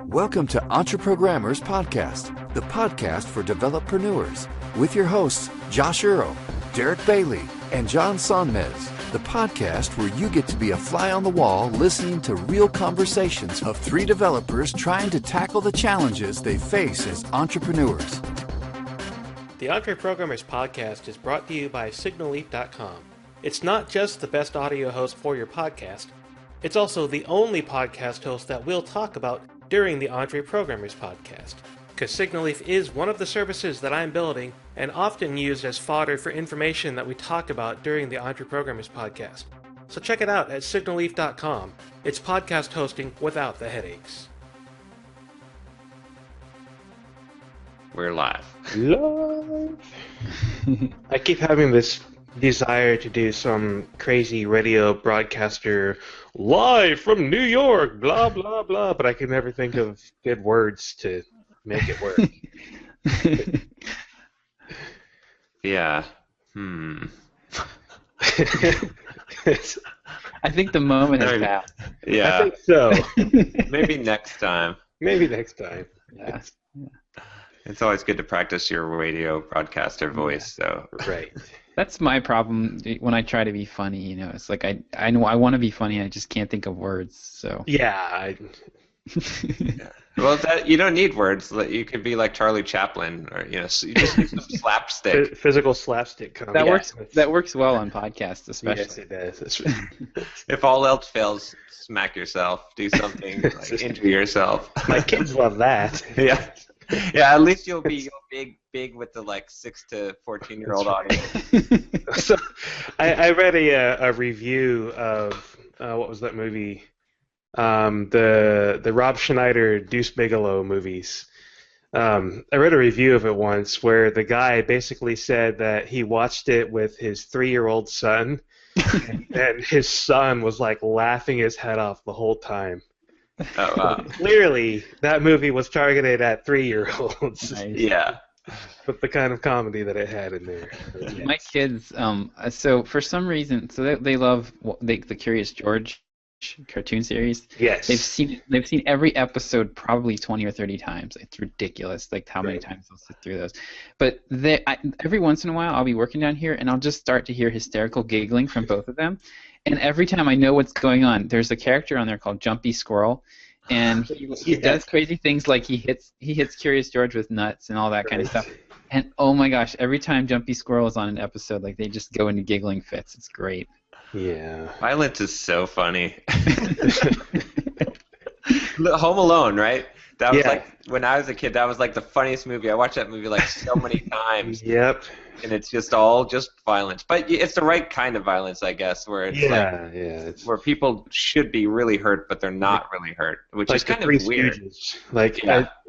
Welcome to EntreProgrammers Podcast, the podcast for developreneurs, with your hosts, Josh Earl, Derick Bailey, and John Sonmez, the podcast where you get to be a fly on the wall listening to real conversations of three developers trying to tackle the challenges they face as entrepreneurs. The EntreProgrammers Podcast is brought to you by SignalLeaf.com. It's not just the best audio host for your podcast, it's also the only podcast host that we'll talk about during the EntreProgrammers Podcast, because SignalLeaf is one of the services that I'm building and often used as fodder for information that we talk about during the EntreProgrammers Podcast. So check it out at SignalLeaf.com. It's podcast hosting without the headaches. We're live. Live! I keep having this desire to do some crazy radio broadcaster live from New York, blah, blah, blah, but I can never think of good words to make it work. Yeah. I think the moment has passed. Yeah. I think so. Maybe next time. Maybe next time. Yeah. It's always good to practice your radio broadcaster voice. So Right. That's my problem when I try to be funny. You know, it's like I know I want to be funny, I just can't think of words. So Yeah. yeah. Well, you don't need words. You could be like Charlie Chaplin, or you just use some slapstick. Physical slapstick comedy. that works well on podcasts, especially. Yes, it does. That's right. If all else fails, smack yourself. Do something like injure yourself. My kids love that. Yeah. Yeah, at least you'll be big with the like 6 to 14-year-old audience. So, I read a review of what was that movie? The Rob Schneider Deuce Bigelow movies. I read a review of it once where the guy basically said that he watched it with his 3-year-old son, and his son was like laughing his head off the whole time. Oh, wow. Clearly, that movie was targeted at 3-year-olds. Nice. Yeah. With the kind of comedy that it had in there. My kids, so for some reason, so they love the Curious George cartoon series. Yes. They've seen every episode probably 20 or 30 times. It's ridiculous, like how many times they'll sit through those. But every once in a while, I'll be working down here, and I'll just start to hear hysterical giggling from both of them. And every time I know what's going on, there's a character on there called Jumpy Squirrel, and he does crazy things like he hits Curious George with nuts and all that kind of stuff. And oh my gosh, every time Jumpy Squirrel is on an episode, like they just go into giggling fits. It's great. Yeah. Violence is so funny. Home Alone, right? That was like, when I was a kid, that was like the funniest movie. I watched that movie like so many times. Yep. And it's just all just violence. But it's the right kind of violence, I guess, where it's it's where people should be really hurt, but they're not really hurt, which like is kind of Three weird. Stooges. Like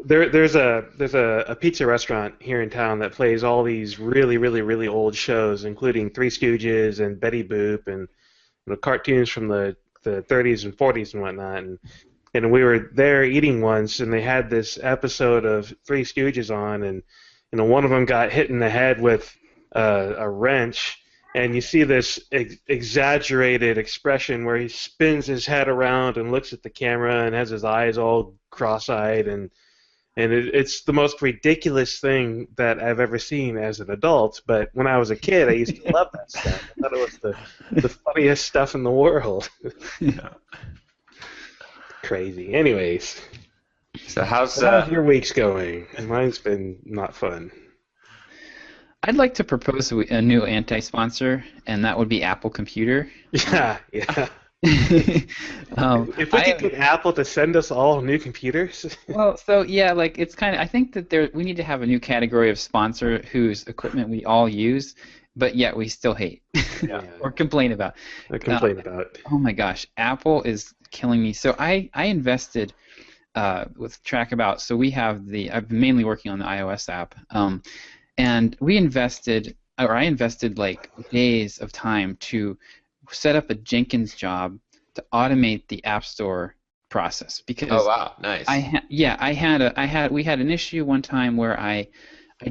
there's a pizza restaurant here in town that plays all these really, really, really old shows, including Three Stooges and Betty Boop and cartoons from the 30s and 40s and whatnot. And we were there eating once, and they had this episode of Three Stooges on, and one of them got hit in the head with a wrench, and you see this exaggerated expression where he spins his head around and looks at the camera and has his eyes all cross-eyed, and it's the most ridiculous thing that I've ever seen as an adult. But when I was a kid, I used to love that stuff. I thought it was the funniest stuff in the world. Yeah. Crazy. Anyways. So how's your weeks going? Mine's been not fun. I'd like to propose a new anti-sponsor, and that would be Apple Computer. Yeah. If we could get Apple to send us all new computers. Well, so yeah, like it's kind of. I think that we need to have a new category of sponsor whose equipment we all use, but yet we still hate or complain about. Oh my gosh, Apple is killing me. So I invested with Trackabout. So we have I've been mainly working on the iOS app, and I invested like days of time to set up a Jenkins job to automate the App Store process, because oh wow, nice. We had an issue one time where I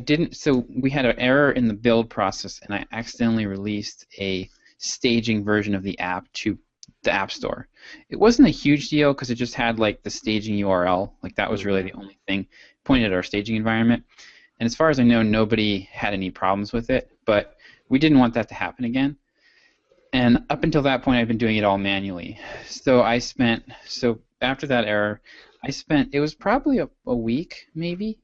didn't. So we had an error in the build process, and I accidentally released a staging version of the app to the App Store. It wasn't a huge deal because it just had like the staging URL. Like that was really the only thing pointed at our staging environment. And as far as I know, nobody had any problems with it, but we didn't want that to happen again. And up until that point, I've been doing it all manually. So after that error, it was probably a week maybe,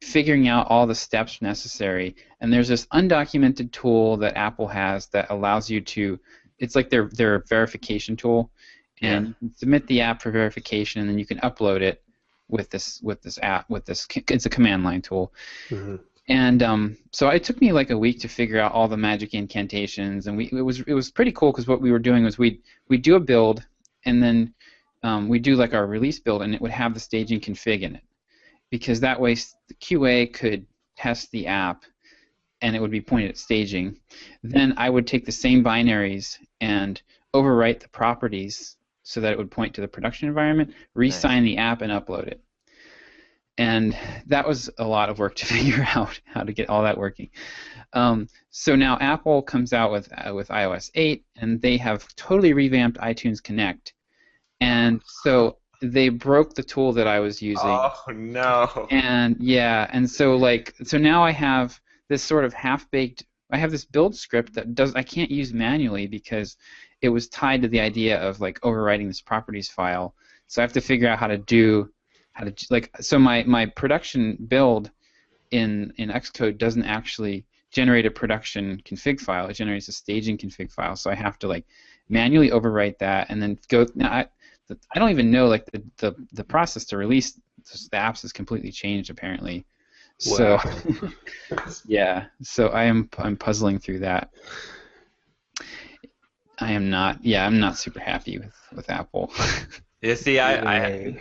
figuring out all the steps necessary. And there's this undocumented tool that Apple has that allows you to, it's like their verification tool, and you can submit the app for verification, and then you can upload it with this app, it's a command line tool. Mm-hmm. And so it took me like a week to figure out all the magic incantations, and it was pretty cool because what we were doing was we do a build, and then we do like our release build, and it would have the staging config in it, because that way the QA could test the app, and it would be pointed at staging. Then I would take the same binaries and overwrite the properties so that it would point to the production environment, re-sign the app, and upload it. And that was a lot of work to figure out how to get all that working. So now Apple comes out with iOS 8, and they have totally revamped iTunes Connect. And so they broke the tool that I was using. Oh no! And so now I have this sort of half-baked. I have this build script that I can't use manually because it was tied to the idea of like overwriting this properties file. So I have to figure out so my production build in Xcode doesn't actually generate a production config file. It generates a staging config file. So I have to like manually overwrite that and then go. Now I don't even know like the process to release the apps has completely changed apparently. Wow. So yeah, so I'm puzzling through that. I'm not super happy with Apple. You see, I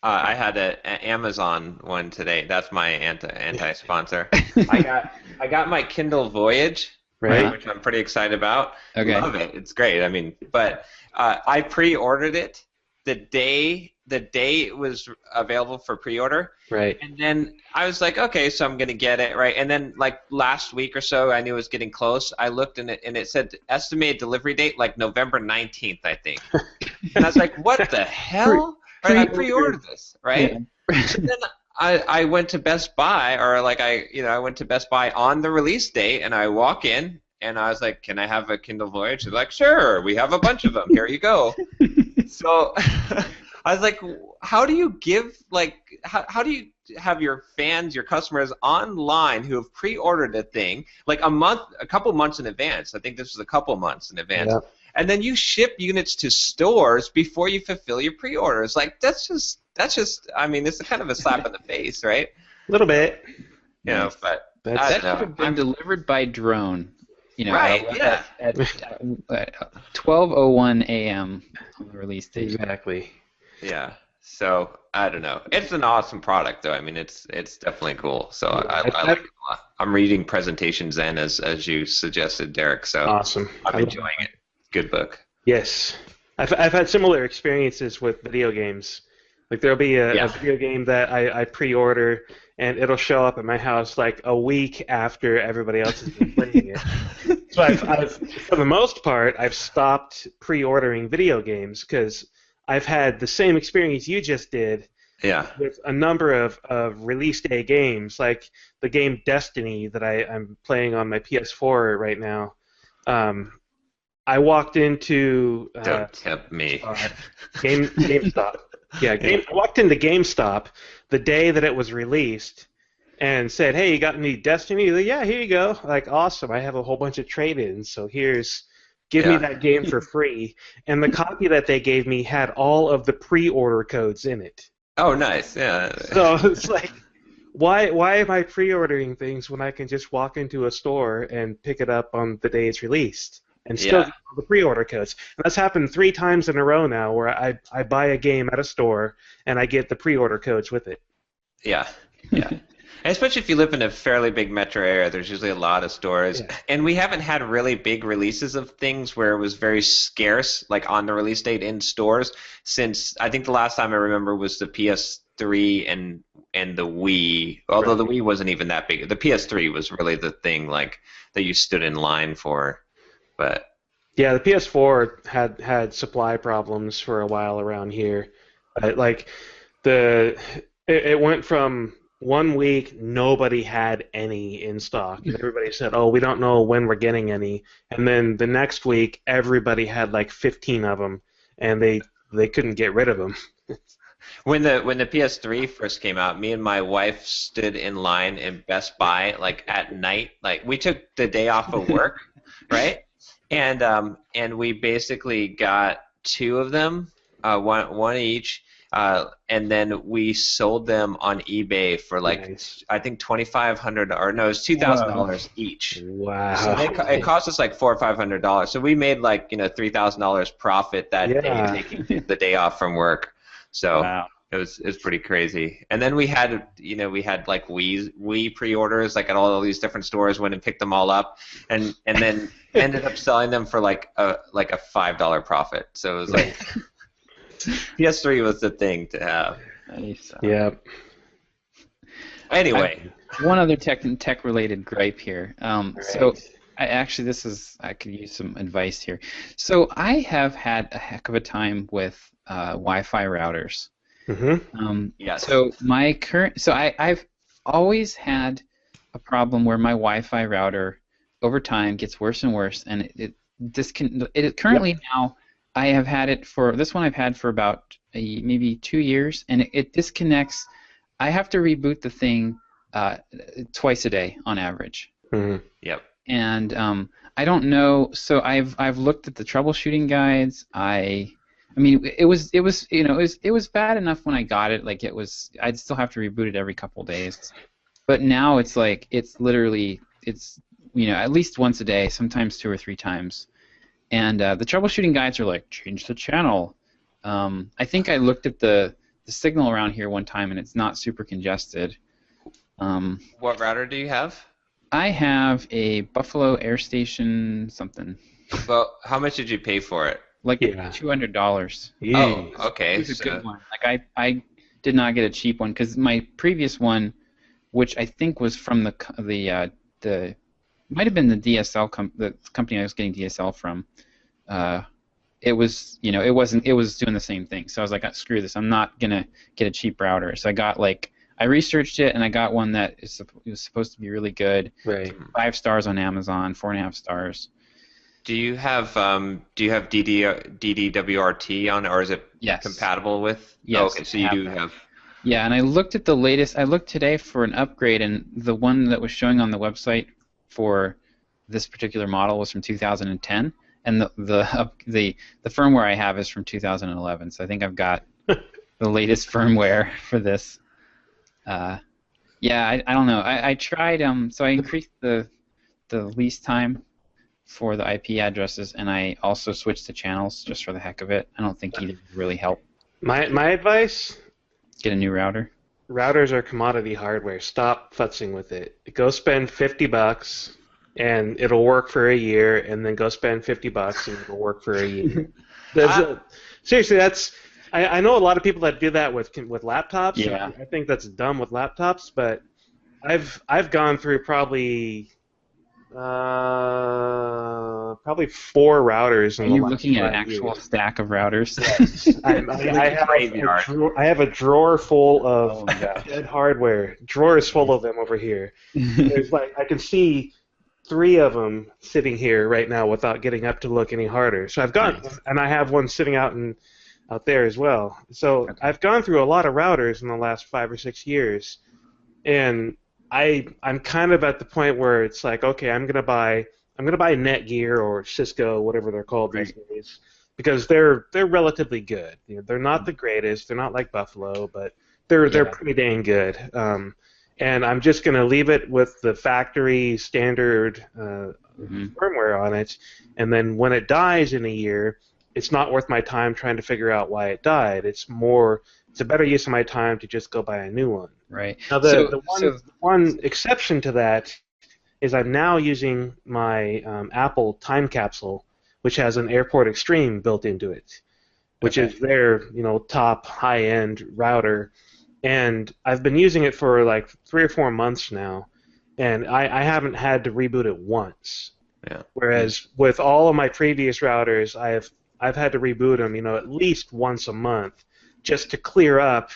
had an Amazon one today. That's my anti-sponsor. I got my Kindle Voyage, right, which I'm pretty excited about. Okay. Love it. It's great. I mean, but I pre-ordered it the day it was available for pre-order. Right. And then I was like, okay, so I'm gonna get it, right? And then like last week or so, I knew it was getting close. I looked and it said estimated delivery date like November 19th, I think. And I was like, what the hell? I pre-ordered this, right? Yeah. So then I went to Best Buy, or like I went to Best Buy on the release date, and I walk in and I was like, can I have a Kindle Voyage? They're like, sure, we have a bunch of them. Here you go. So I was like, how do you how do you have your fans, your customers online who have pre-ordered a thing like a couple months in advance? I think this was a couple months in advance. Yeah. And then you ship units to stores before you fulfill your pre-orders. Like that's just. I mean, it's kind of a slap in the face, right? A little bit. You know, but that should have been delivered by drone. You know, right? At 12:01 a.m. on the release date. Exactly. Yeah. So I don't know. It's an awesome product, though. I mean, it's definitely cool. So I like it a lot. I'm reading Presentation Zen as you suggested, Derick. So awesome. I'm enjoying it. Good book. Yes, I've had similar experiences with video games. Like there'll be a video game that I pre-order, and it'll show up at my house like a week after everybody else has been playing it. So I've for the most part, I've stopped pre-ordering video games because I've had the same experience you just did. Yeah. With a number of release day games, like the game Destiny that I'm playing on my PS4 right now. I walked into don't tempt me. GameStop. Yeah, I walked into GameStop the day that it was released and said, hey, you got any Destiny? Like, yeah, here you go. Like, awesome. I have a whole bunch of trade-ins, so give me that game for free. And the copy that they gave me had all of the pre-order codes in it. Oh, nice. Yeah. So it's like, why am I pre-ordering things when I can just walk into a store and pick it up on the day it's released? And still get all the pre-order codes. And that's happened 3 times in a row now where I buy a game at a store and I get the pre-order codes with it. Yeah, yeah. And especially if you live in a fairly big metro area, there's usually a lot of stores. Yeah. And we haven't had really big releases of things where it was very scarce, like on the release date in stores, since I think the last time I remember was the PS3 and the Wii, although the Wii wasn't even that big. The PS3 was really the thing like that you stood in line for. But Yeah, the PS4 had supply problems for a while around here. Like it went from 1 week nobody had any in stock, and everybody said, "Oh, we don't know when we're getting any." And then the next week, everybody had like 15 of them, and they couldn't get rid of them. When the PS3 first came out, me and my wife stood in line in Best Buy like at night. Like we took the day off of work, right? And we basically got two of them, one each. And then we sold them on eBay for like Nice. I think $2,500 or no, it was $2,000 each. Wow. So it cost us like $400 or $500. So we made like $3,000 profit that day taking the day off from work. So it was pretty crazy. And then we had like Wii pre-orders like at all these different stores. Went and picked them all up, and then ended up selling them for like a $5 profit. So it was like. PS3 was the thing to have. Nice. Yeah. Anyway, one other tech-related gripe here. So, I could use some advice here. So, I have had a heck of a time with Wi-Fi routers. Mm-hmm. Yes. So I've always had a problem where my Wi-Fi router over time gets worse and worse, and it currently now. I have had it for this one. I've had for about maybe 2 years, and it disconnects. I have to reboot the thing twice a day on average. Mm-hmm. Yep. And I don't know. So I've looked at the troubleshooting guides. I mean, it was bad enough when I got it. Like I'd still have to reboot it every couple days. But now it's like it's literally at least once a day, sometimes 2 or 3 times. And the troubleshooting guides are like, change the channel. I think I looked at the signal around here one time, and it's not super congested. What router do you have? I have a Buffalo Air Station something. Well, how much did you pay for it? Like $200. Oh, okay. It was a good one. Like I did not get a cheap one because my previous one, which I think was from the might have been the DSL the company I was getting DSL from. It was it was doing the same thing. So I was like, screw this. I'm not gonna get a cheap router. So I got I researched it and I got one that was supposed to be really good. Right. 5 stars on Amazon, 4.5 stars. Do you have DDWRT on, or is it compatible with? Yes. Oh, okay, so you do have. Yeah, and I looked at the latest. I looked today for an upgrade, and the one that was showing on the website for this particular model was from 2010, and the firmware I have is from 2011. So I think I've got the latest firmware for this. I don't know. I tried. So I increased the lease time for the IP addresses, and I also switched to channels just for the heck of it. I don't think either would really help. My advice: get a new router. Routers are commodity hardware. Stop futzing with it. Go spend $50 and it'll work for a year, and then go spend $50 and it'll work for a year. Seriously, I know a lot of people that do that with laptops. Yeah. I think that's dumb with laptops, but I've gone through probably 4 routers. Are you looking at an actual stack of routers? Yes. I have a drawer full of dead hardware. Drawers full of them over here. There's I can see 3 of them sitting here right now without getting up to look any harder. So I've gone, and I have one sitting out there as well. So I've gone through a lot of routers in the last 5 or 6 years, and I'm kind of at the point where it's like, okay, I'm gonna buy Netgear or Cisco, whatever they're called these days, because they're relatively good. They're not the greatest. They're not like Buffalo, but they're pretty dang good. And I'm just gonna leave it with the factory standard firmware on it, and then when it dies in a year, it's not worth my time trying to figure out why it died. It's a better use of my time to just go buy a new one. Right. Now, the one exception to that is I'm now using my Apple Time Capsule, which has an Airport Extreme built into it, which is their top high-end router, and I've been using it for like 3 or 4 months now, and I haven't had to reboot it once. Yeah. Whereas with all of my previous routers, I've had to reboot them, at least once a month, just to clear up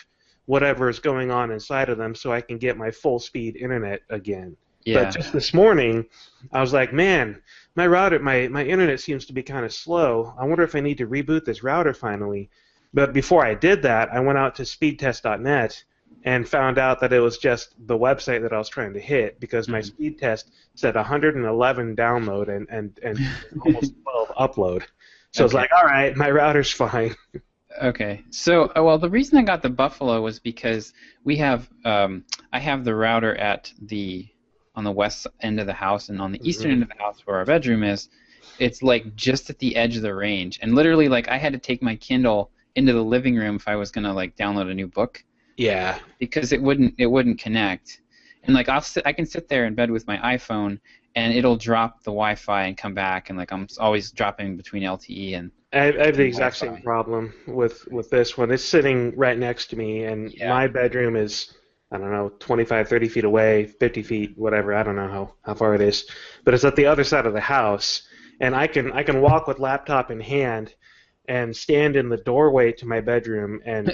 whatever is going on inside of them, so I can get my full speed internet again. Yeah. But just this morning, I was like, man, my router, my internet seems to be kind of slow. I wonder if I need to reboot this router finally. But before I did that, I went out to speedtest.net and found out that it was just the website that I was trying to hit, because my speed test said 111 download and almost 12 upload. So I was like, all right, my router's fine. Okay. So, well, the reason I got the Buffalo was because we have, I have the router on the west end of the house, and on the eastern end of the house where our bedroom is, it's like just at the edge of the range. And literally, like, I had to take my Kindle into the living room if I was gonna like download a new book. Yeah. Because it wouldn't connect. And like I can sit there in bed with my iPhone and it'll drop the Wi-Fi and come back, and like I'm always dropping between LTE and I have the exact same problem with this one. It's sitting right next to me, and my bedroom is, I don't know, 25, 30 feet away, 50 feet, whatever. I don't know how far it is. But it's at the other side of the house, and I can walk with laptop in hand and stand in the doorway to my bedroom and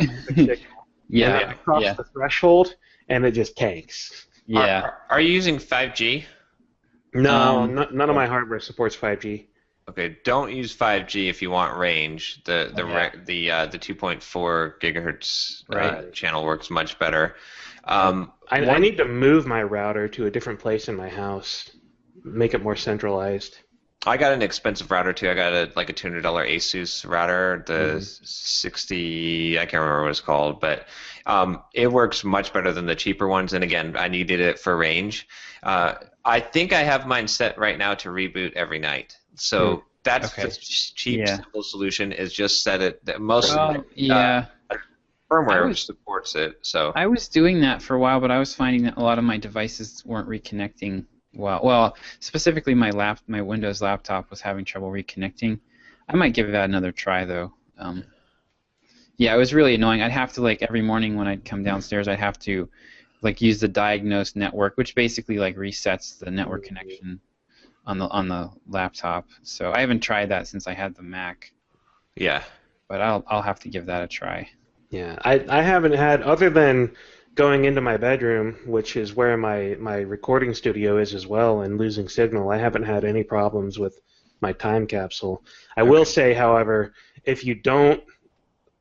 yeah, and then across the threshold, and it just tanks. Yeah. Are you using 5G? No, none of my hardware supports 5G. Okay, don't use 5G if you want range. The 2.4 gigahertz channel works much better. I need to move my router to a different place in my house, make it more centralized. I got an expensive router too. I got a $200 Asus router, the 60. I can't remember what it's called, but it works much better than the cheaper ones. And again, I needed it for range. I think I have mine set right now to reboot every night. So that's the cheap, simple solution. Is just set it. Firmware supports it. So I was doing that for a while, but I was finding that a lot of my devices weren't reconnecting. Well, specifically my Windows laptop was having trouble reconnecting. I might give that another try though. It was really annoying. I'd have to every morning when I'd come downstairs, I'd have to use the diagnose network, which basically resets the network connection on the laptop. So I haven't tried that since I had the Mac. Yeah. But I'll have to give that a try. Yeah, I haven't had, other than going into my bedroom, which is where my recording studio is as well, and losing signal, I haven't had any problems with my time capsule. I will say, however, if you don't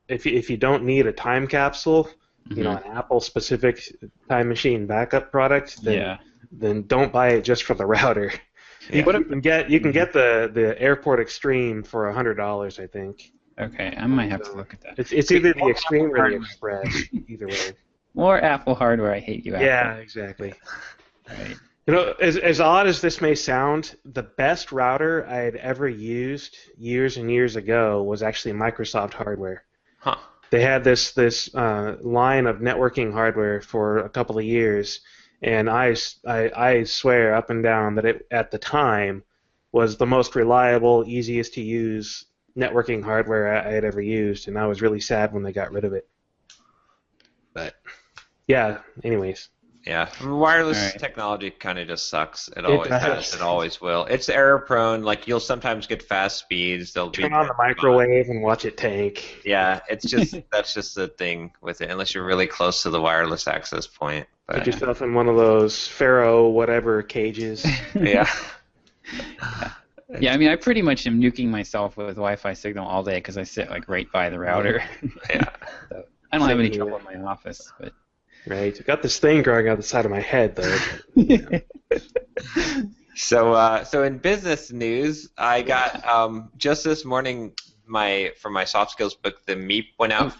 need a time capsule, an Apple-specific time machine backup product, then don't buy it just for the router. Yeah. You can get the Airport Extreme for $100, I think. Okay, I might have to look at that. It's either the Extreme or the Express, either way. More Apple hardware, I hate you, Apple. Yeah, exactly. Right. As odd as this may sound, the best router I had ever used years and years ago was actually Microsoft hardware. Huh. They had this line of networking hardware for a couple of years, and I swear up and down that it, at the time, was the most reliable, easiest to use networking hardware I had ever used, and I was really sad when they got rid of it. But yeah, anyways. Yeah, wireless technology kind of just sucks. It always has. It always will. It's error prone. You'll sometimes get fast speeds. Turn on the microwave and watch it tank. Yeah, it's just that's just the thing with it. Unless you're really close to the wireless access point. But, put yourself in one of those Pharaoh whatever cages. Yeah. Yeah, I mean, I pretty much am nuking myself with Wi-Fi signal all day because I sit right by the router. Yeah. So I don't have any trouble in my office, but. Right. I've got this thing growing out the side of my head, though. So in business news, I got just this morning for my soft skills book, the MEP went out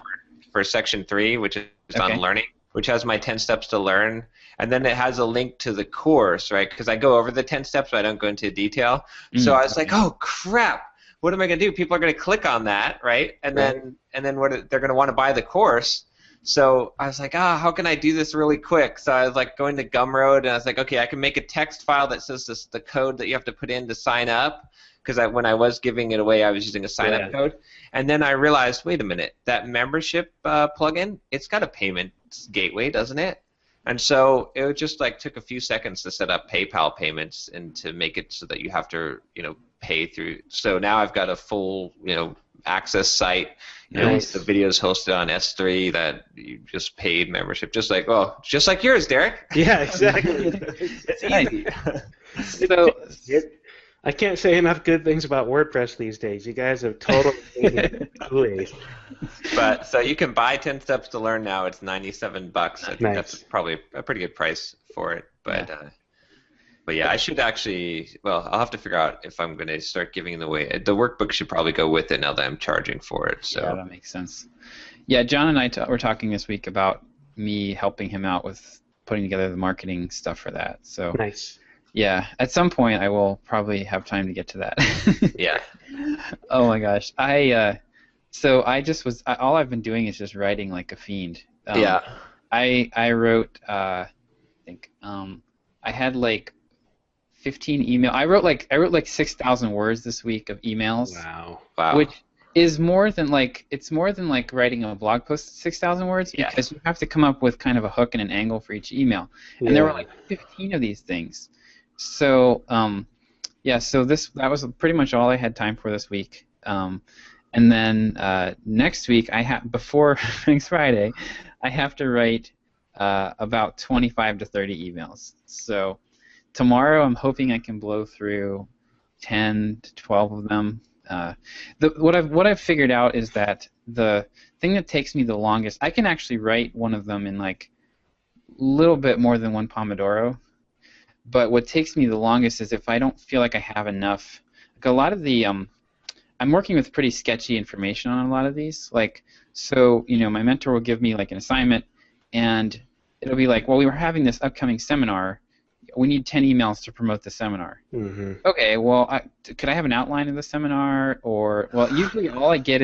for section 3, which is on learning, which has my 10 steps to learn, and then it has a link to the course, right? Because I go over the 10 steps, but I don't go into detail. So I was like, oh crap, what am I gonna do? People are gonna click on that, right? And then they're gonna want to buy the course. So I was like, how can I do this really quick? So I was going to Gumroad, and I was like, okay, I can make a text file that says the code that you have to put in to sign up, because when I was giving it away, I was using a sign-up code. And then I realized, wait a minute, that membership plugin, it's got a payment gateway, doesn't it? And so it just like took a few seconds to set up PayPal payments and to make it so that you have to, pay through. So now I've got a full, access site. Nice. The videos hosted on S3 that you just paid membership, just like yours, Derick. Yeah, exactly. It's easy. So I can't say enough good things about WordPress these days. You guys have totally made it cool. But so you can buy 10 Steps to Learn now. It's $97. I think Nice. that's probably a pretty good price for it. But yeah, I should actually. Well, I'll have to figure out if I'm going to start giving it away. The workbook should probably go with it now that I'm charging for it. So yeah, that makes sense. Yeah, John and I were talking this week about me helping him out with putting together the marketing stuff for that. So Nice. yeah, at some point I will probably have time to get to that. yeah. Oh my gosh, so I just was all I've been doing is just writing like a fiend. Yeah. I wrote I think I had like 15 email. I wrote like 6,000 words this week of emails. Wow. Which is more than like writing a blog post 6,000 words because you have to come up with kind of a hook and an angle for each email. And there were like 15 of these things. So so that was pretty much all I had time for this week. And then next week before next Friday, I have to write about 25 to 30 emails. So tomorrow I'm hoping I can blow through 10 to 12 of them. What I've figured out is that the thing that takes me the longest, I can actually write one of them in like a little bit more than one Pomodoro, but what takes me the longest is if I don't feel like I have enough. Like a lot of the I'm working with pretty sketchy information on a lot of these. Like, so my mentor will give me like an assignment, and it'll be like, well, we were having this upcoming seminar. We need 10 emails to promote the seminar. Mm-hmm. Okay, well, could I have an outline of the seminar? Or, well, usually all I get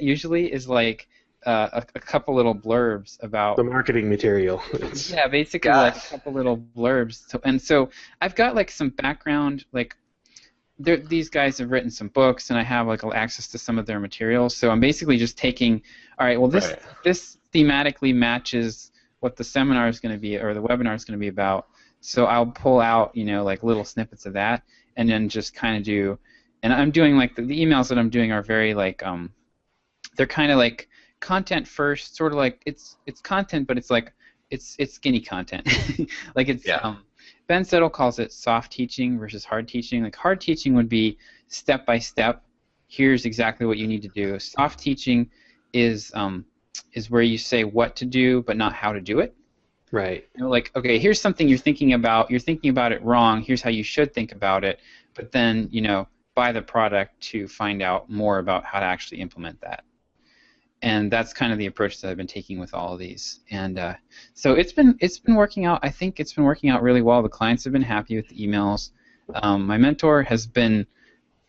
usually is like a couple little blurbs about the marketing material. Yeah, basically like a couple little blurbs. So I've got like some background, like these guys have written some books, and I have like access to some of their materials. So I'm basically just taking, all right, well, this thematically matches what the seminar is going to be or the webinar is going to be about. So I'll pull out, like little snippets of that, and then just kind of do. And I'm doing like the emails that I'm doing are very like they're kind of like content first, sort of like it's content, but it's like it's skinny content. Like it's Ben Settle calls it soft teaching versus hard teaching. Like hard teaching would be step by step. Here's exactly what you need to do. Soft teaching is where you say what to do but not how to do it. Right. Like, okay, here's something you're thinking about. You're thinking about it wrong. Here's how you should think about it. But then, buy the product to find out more about how to actually implement that. And that's kind of the approach that I've been taking with all of these. And so it's been working out. I think it's been working out really well. The clients have been happy with the emails. My mentor has been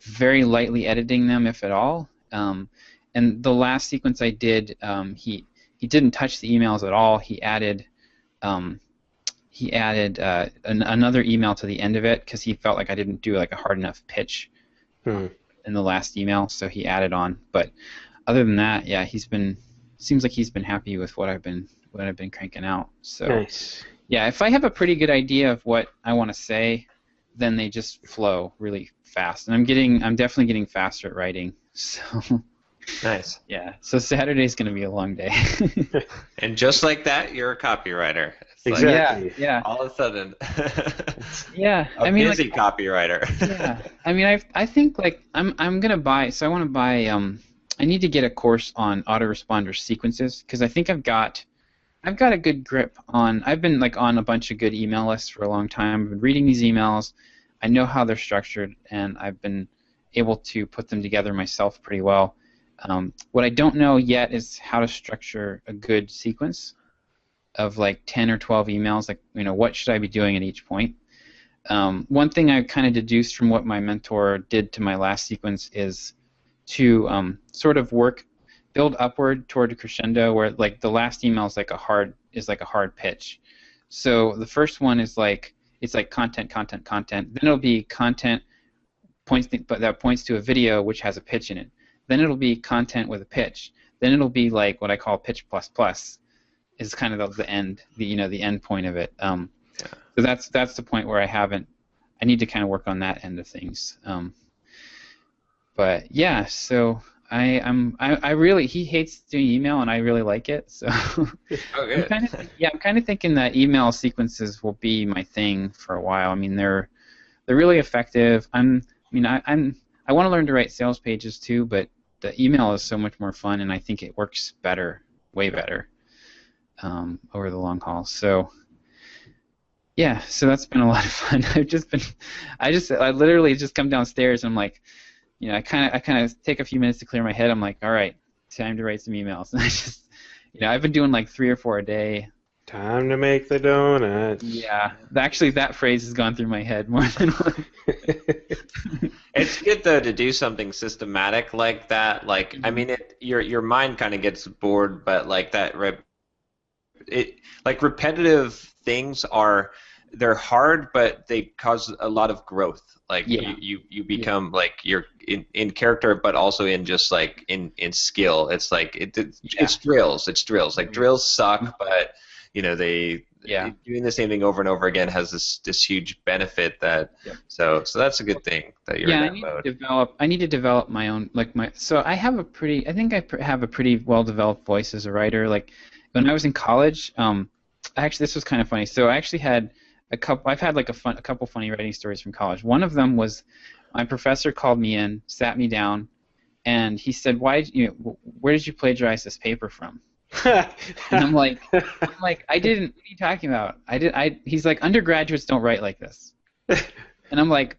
very lightly editing them, if at all. And the last sequence I did, he didn't touch the emails at all. He added another email to the end of it because he felt like I didn't do like a hard enough pitch in the last email, so he added on. But other than that, yeah, seems like he's been happy with what I've been cranking out. So nice. Yeah, if I have a pretty good idea of what I want to say, then they just flow really fast, and I'm definitely getting faster at writing. So. Nice. Yeah. So Saturday's going to be a long day. And just like that, you're a copywriter. It's exactly. Like, yeah. All of a sudden. Yeah. A busy copywriter. Yeah. I mean, I think like I'm going to buy. So I want to buy. I need to get a course on autoresponder sequences because I think I've got a good grip on. I've been like on a bunch of good email lists for a long time. I've been reading these emails. I know how they're structured, and I've been able to put them together myself pretty well. What I don't know yet is how to structure a good sequence of like 10 or 12 emails. Like, what should I be doing at each point? One thing I kind of deduced from what my mentor did to my last sequence is to sort of build upward toward a crescendo, where like the last email is like a hard pitch. So the first one is like it's like content. Then it'll be content that points to a video which has a pitch in it. Then it'll be content with a pitch. Then it'll be like what I call pitch plus plus. is kind of the end, the end point of it. So that's the point where I need to kind of work on that end of things. But yeah, so I really, he hates doing email and I really like it. So I'm kind of thinking that email sequences will be my thing for a while. I mean, they're really effective. I want to learn to write sales pages too, but the email is so much more fun, and I think it works better, way better, over the long haul. So yeah, so that's been a lot of fun. I literally just come downstairs and I'm like, I kind of take a few minutes to clear my head. I'm like, all right, time to write some emails. And I just, I've been doing like 3 or 4 a day. Time to make the donuts. Yeah, actually, that phrase has gone through my head more than once. It's good though to do something systematic like that. Like, I mean, your mind kind of gets bored, but like that, repetitive things they're hard, but they cause a lot of growth. Like you become like you're in character, but also in just like in skill. It's like it's drills. It's drills. Like drills suck, but doing the same thing over and over again has this huge benefit so that's a good thing that you're in that mode. I need to develop my own so I have I think I have a pretty well developed voice as a writer. Like when I was in college, actually this was kind of funny. So I actually had I've had like a couple funny writing stories from college. One of them was my professor called me in, sat me down, and he said, where did you plagiarize this paper from? And I'm like, I didn't. What are you talking about? He's like, undergraduates don't write like this. And I'm like,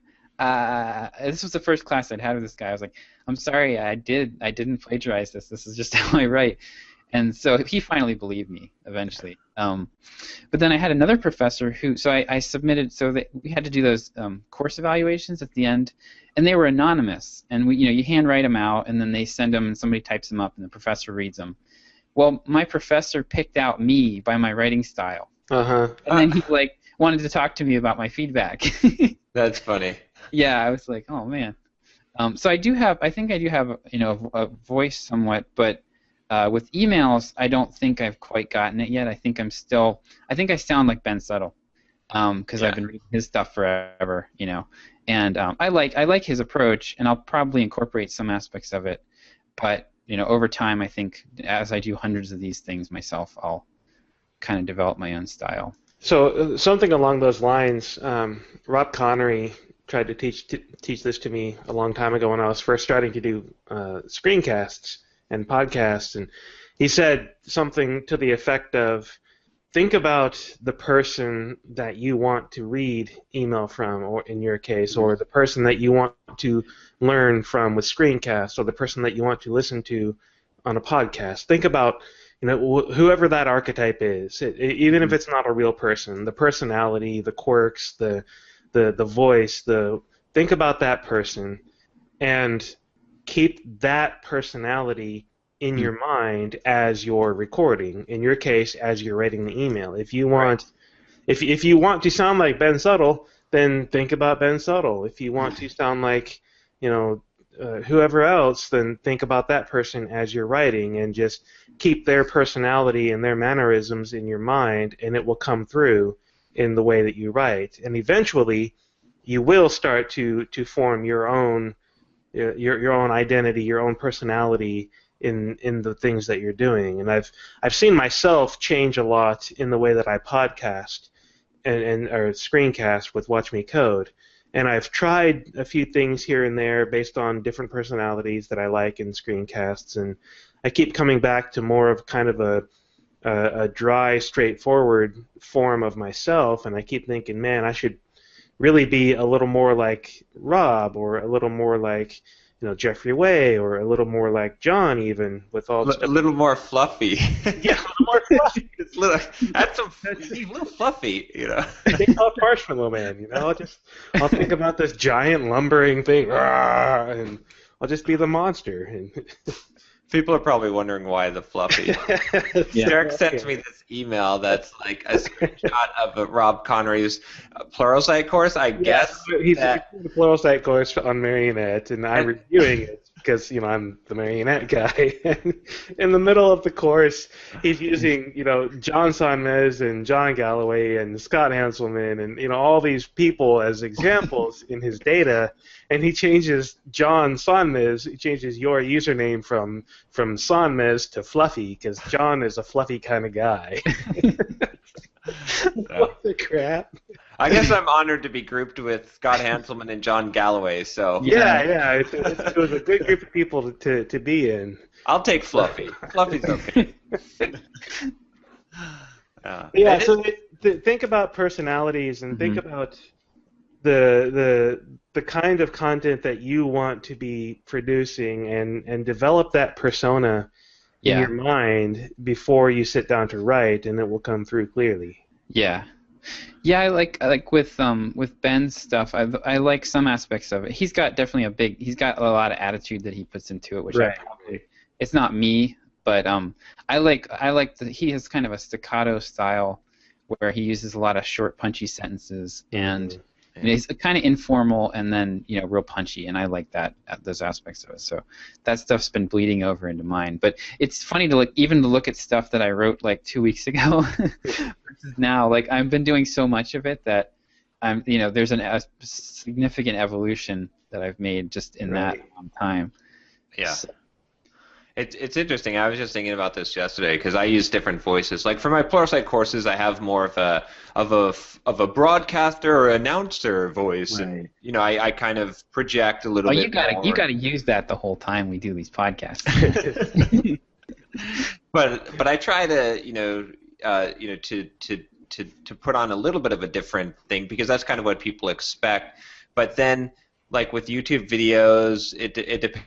this was the first class I'd had with this guy. I was like, I'm sorry, I didn't plagiarize this. This is just how I write. And so he finally believed me eventually. But then I had another professor I submitted, so that we had to do those course evaluations at the end, and they were anonymous. And you handwrite them out, and then they send them, and somebody types them up, and the professor reads them. Well, my professor picked out me by my writing style. And then he wanted to talk to me about my feedback. That's funny. Yeah, I was like, oh man. So I think I do have a voice somewhat, but with emails, I don't think I've quite gotten it yet. I think I sound like Ben Suttle, because I've been reading his stuff forever, and I like his approach, and I'll probably incorporate some aspects of it, but over time, I think as I do hundreds of these things myself, I'll kind of develop my own style. So something along those lines, Rob Connery tried to teach this to me a long time ago when I was first starting to do screencasts and podcasts, and he said something to the effect of, think about the person that you want to read email from, or in your case, or the person that you want to learn from with screencasts, or the person that you want to listen to on a podcast. Think about whoever that archetype is, even if it's not a real person, the personality, the quirks, the voice, think about that person and keep that personality in your mind as you're recording. In your case, as you're writing the email. If you want to sound like Ben Suttle, then think about Ben Suttle. If you want to sound like whoever else, then think about that person as you're writing, and just keep their personality and their mannerisms in your mind, and it will come through in the way that you write. And eventually, you will start to form your own identity, your own personality in the things that you're doing. And I've seen myself change a lot in the way that I podcast or screencast with Watch Me Code. And I've tried a few things here and there based on different personalities that I like in screencasts, and I keep coming back to more of kind of a dry, straightforward form of myself, and I keep thinking, man, I should really be a little more like Rob, or a little more like Jeffrey Way, or a little more like John, even with all a little more fluffy. Yeah, a little more fluffy. He's a little fluffy, Think of Marshmallow Man, I'll think about this giant lumbering thing, and I'll just be the monster. And people are probably wondering why the fluffy. Derick sent me this email that's like a screenshot of Rob Connery's Pluralsight course, I guess. He's a Pluralsight course on Marionette, and I'm reviewing it because I'm the marionette guy. And in the middle of the course, he's using John Sonmez and John Galloway and Scott Hanselman and all these people as examples in his data, and he changes John Sonmez. He changes your username from Sonmez to Fluffy because John is a fluffy kind of guy. What the crap? I guess I'm honored to be grouped with Scott Hanselman and John Galloway. So yeah, it was a good group of people to be in. I'll take Fluffy. Fluffy's okay. So think about personalities and think about the kind of content that you want to be producing and develop that persona in your mind before you sit down to write, and it will come through clearly. Yeah, I like with Ben's stuff. I like some aspects of it. He's got a lot of attitude that he puts into it, which it's not me, but I like that he has kind of a staccato style where he uses a lot of short, punchy sentences and it's kind of informal and then real punchy, and I like those aspects of it. So that stuff's been bleeding over into mine. But it's funny to look at stuff that I wrote like 2 weeks ago versus now. Like I've been doing so much of it that there's a significant evolution that I've made just in that time. Yeah. So, It's interesting. I was just thinking about this yesterday because I use different voices. Like for my Pluralsight courses, I have more of a broadcaster or announcer voice, and I kind of project a little bit. You got to use that the whole time we do these podcasts. but I try to to put on a little bit of a different thing because that's kind of what people expect. But then, like with YouTube videos, it depends.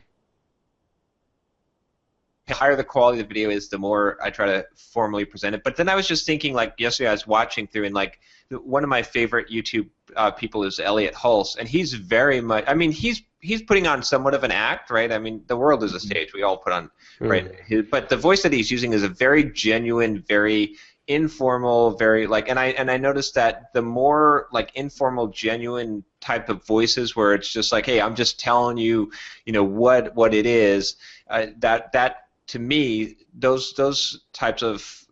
The higher the quality of the video is, the more I try to formally present it. But then I was just thinking, like yesterday I was watching through, and like one of my favorite YouTube people is Elliot Hulse, and he's very much, I mean, he's putting on somewhat of an act, right? I mean, the world is a stage. We all put on, right? But the voice that he's using is a very genuine, very informal, very like, and I noticed that the more like informal, genuine type of voices where it's just like, hey, I'm just telling you, what it is, that to me, those types of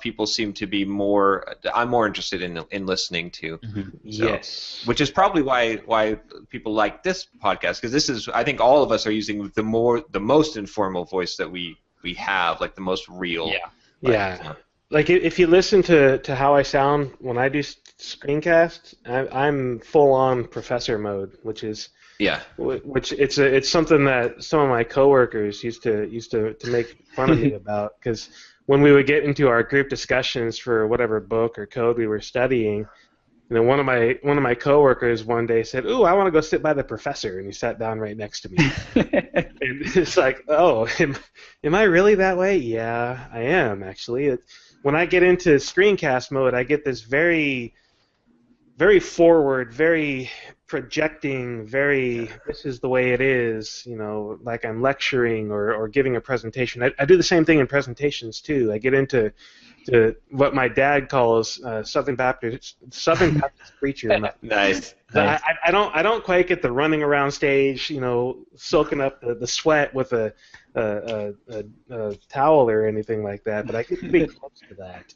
people seem to be more. I'm more interested in listening to. Yes, which is probably why people like this podcast, because this is, I think all of us are using the most informal voice that we have, like the most real. Yeah. Like if you listen to how I sound when I do screencasts, I'm full on professor mode, which is. Yeah. Which it's something that some of my coworkers used to make fun of me about, because when we would get into our group discussions for whatever book or code we were studying, one of my coworkers one day said, "Ooh, I want to go sit by the professor," and he sat down right next to me. And it's like, oh, am I really that way? Yeah, I am actually. When I get into screencast mode, I get this very, very forward, very projecting, this is the way it is, like I'm lecturing or giving a presentation. I do the same thing in presentations too. I get into what my dad calls Southern Baptist preacher. Nice. I don't quite get the running around stage, soaking up the sweat with a towel or anything like that, but I get to be close to that.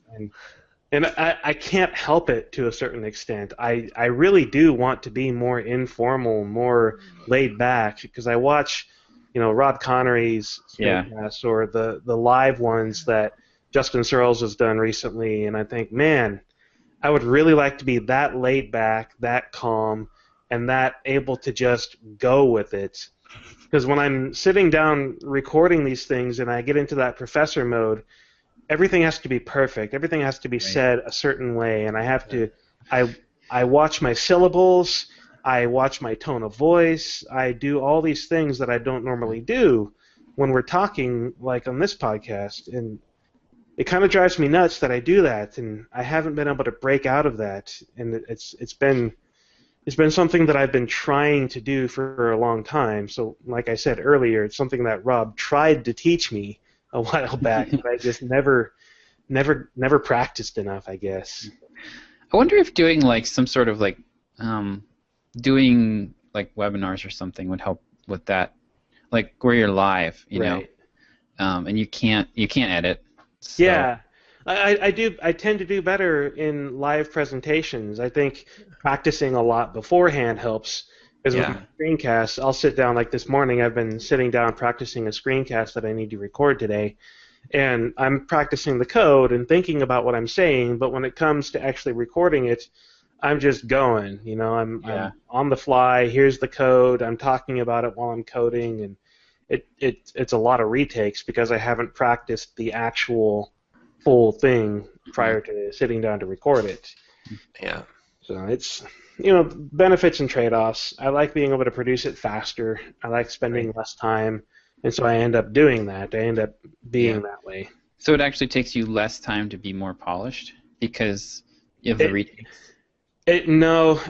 And I can't help it to a certain extent. I really do want to be more informal, more laid back, because I watch, Rob Connery's podcasts or the live ones that Justin Searles has done recently, and I think, man, I would really like to be that laid back, that calm, and that able to just go with it. Because when I'm sitting down recording these things and I get into that professor mode, everything has to be perfect. Everything has to be said a certain way, and I have to. I watch my syllables. I watch my tone of voice. I do all these things that I don't normally do when we're talking, like on this podcast, and it kind of drives me nuts that I do that, and I haven't been able to break out of that. And it's been something that I've been trying to do for a long time. So, like I said earlier, it's something that Rob tried to teach me a while back, but I just never practiced enough, I guess. I wonder if doing like some sort of like doing like webinars or something would help with that. like where you're live, you right. know, and you can't edit. So. Yeah, I tend to do better in live presentations. I think practicing a lot beforehand helps. Because with my screencasts, I'll sit down, like this morning, I've been sitting down practicing a screencast that I need to record today, and I'm practicing the code and thinking about what I'm saying, but when it comes to actually recording it, I'm just going, you know, I'm on the fly, here's the code, I'm talking about it while I'm coding, and it's a lot of retakes because I haven't practiced the actual full thing prior to sitting down to record it. Yeah. So it's... You know, benefits and trade-offs. I like being able to produce it faster. I like spending less time, and so I end up doing that. I end up being that way. So it actually takes you less time to be more polished because of the retakes? No.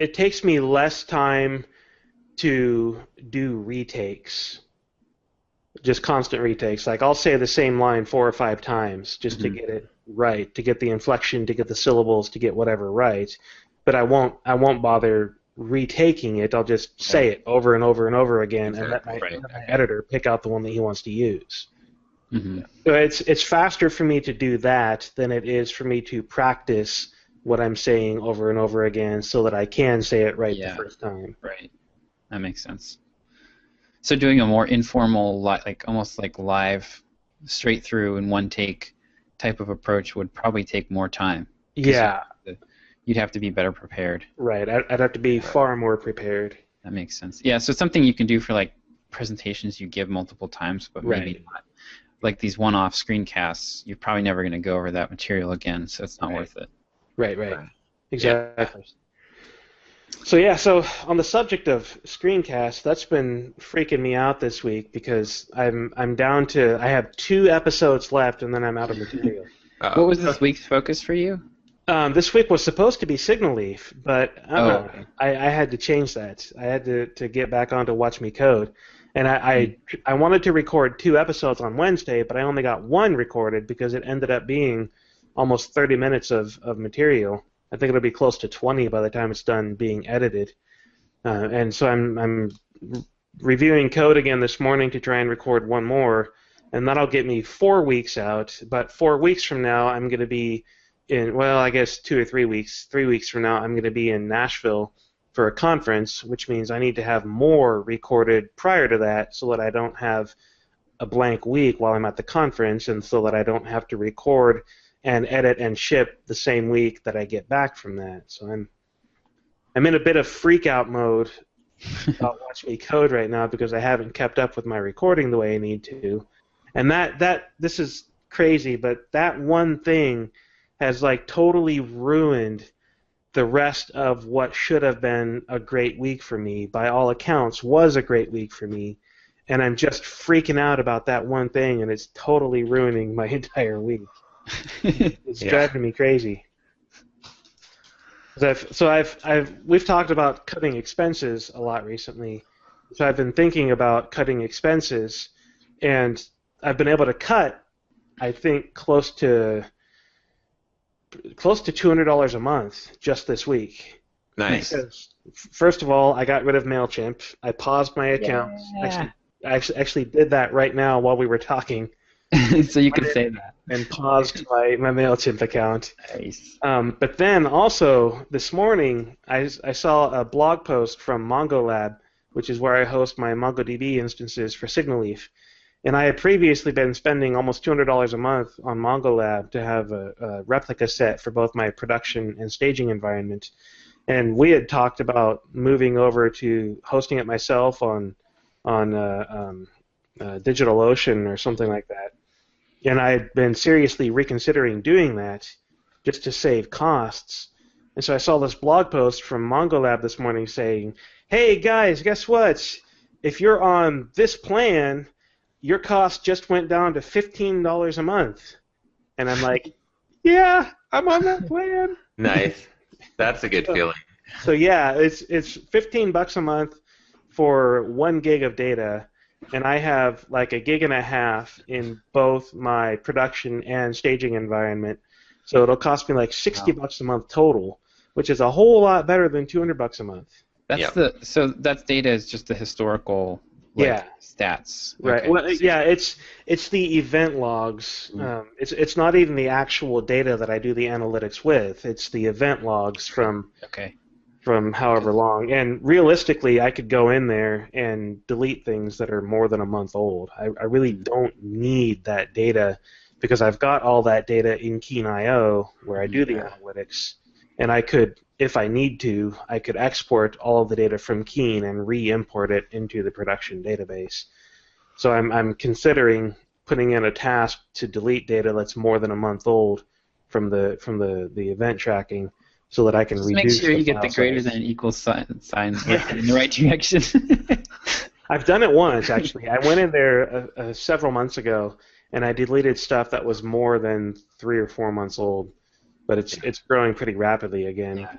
It takes me less time to do retakes, just constant retakes. Like I'll say the same line 4 or 5 times just to get it right, to get the inflection, to get the syllables, to get whatever right. But I won't bother retaking it. I'll just say it over and over and over again, and let my editor pick out the one that he wants to use. Mm-hmm. So it's faster for me to do that than it is for me to practice what I'm saying over and over again so that I can say it right the first time. Right. That makes sense. So doing a more informal, like almost like live, straight through in one take type of approach would probably take more time. Yeah. You'd have to be better prepared. Right. I'd have to be far more prepared. That makes sense. Yeah, so it's something you can do for like presentations you give multiple times, but maybe not. Like these one-off screencasts, you're probably never going to go over that material again, so it's not worth it. Right. Exactly. Yeah. So on the subject of screencasts, that's been freaking me out this week because I'm down to, I have 2 episodes left and then I'm out of material. What was this week's focus for you? This week was supposed to be Signal Leaf, but I had to change that. I had to get back on to Watch Me Code. And I wanted to record 2 episodes on Wednesday, but I only got 1 recorded because it ended up being almost 30 minutes of material. I think it'll be close to 20 by the time it's done being edited. And so I'm reviewing code again this morning to try and record 1 more, and that'll get me 4 weeks out. But 4 weeks from now, I'm going to be in, well, I guess 2 or 3 weeks. 3 weeks from now, I'm going to be in Nashville for a conference, which means I need to have more recorded prior to that so that I don't have a blank week while I'm at the conference and so that I don't have to record and edit and ship the same week that I get back from that. So I'm in a bit of freak out mode about Watch Me Code right now because I haven't kept up with my recording the way I need to. And this is crazy, but that one thing has like totally ruined the rest of what should have been a great week for me. By all accounts, was a great week for me. And I'm just freaking out about that one thing, and it's totally ruining my entire week. It's driving me crazy. We've talked about cutting expenses a lot recently. So I've been thinking about cutting expenses, and I've been able to cut, I think, close to $200 a month just this week. Nice. Because, first of all, I got rid of MailChimp. I paused my accounts. I actually did that right now while we were talking. So you can say that. And paused my MailChimp account. Nice. But then also this morning I saw a blog post from MongoLab, which is where I host my MongoDB instances for Signal Leaf. And I had previously been spending almost $200 a month on MongoLab to have a replica set for both my production and staging environment. And we had talked about moving over to hosting it myself on DigitalOcean or something like that. And I had been seriously reconsidering doing that just to save costs. And so I saw this blog post from MongoLab this morning saying, hey guys, guess what? If you're on this plan, your cost just went down to $15 a month. And I'm like, yeah, I'm on that plan. Nice. That's a good feeling. So yeah, it's $15 a month for 1 gig of data. And I have like 1.5 gigs in both my production and staging environment. So it'll cost me like $60 a month total, which is a whole lot better than $200 a month. So that's data is just the historical stats. Right. Okay. Well, yeah, it's the event logs. It's not even the actual data that I do the analytics with. It's the event logs from however long. And realistically, I could go in there and delete things that are more than a month old. I really don't need that data because I've got all that data in Keen.io where I do the analytics, and I could, if I need to, I could export all of the data from Keen and re-import it into the production database. So I'm considering putting in a task to delete data that's more than a month old from the event tracking, so that I can reduce. Make sure you get the greater size. than equal sign in the right direction. I've done it once, actually. I went in there several months ago, and I deleted stuff that was more than 3 or 4 months old. But it's growing pretty rapidly again. Yeah.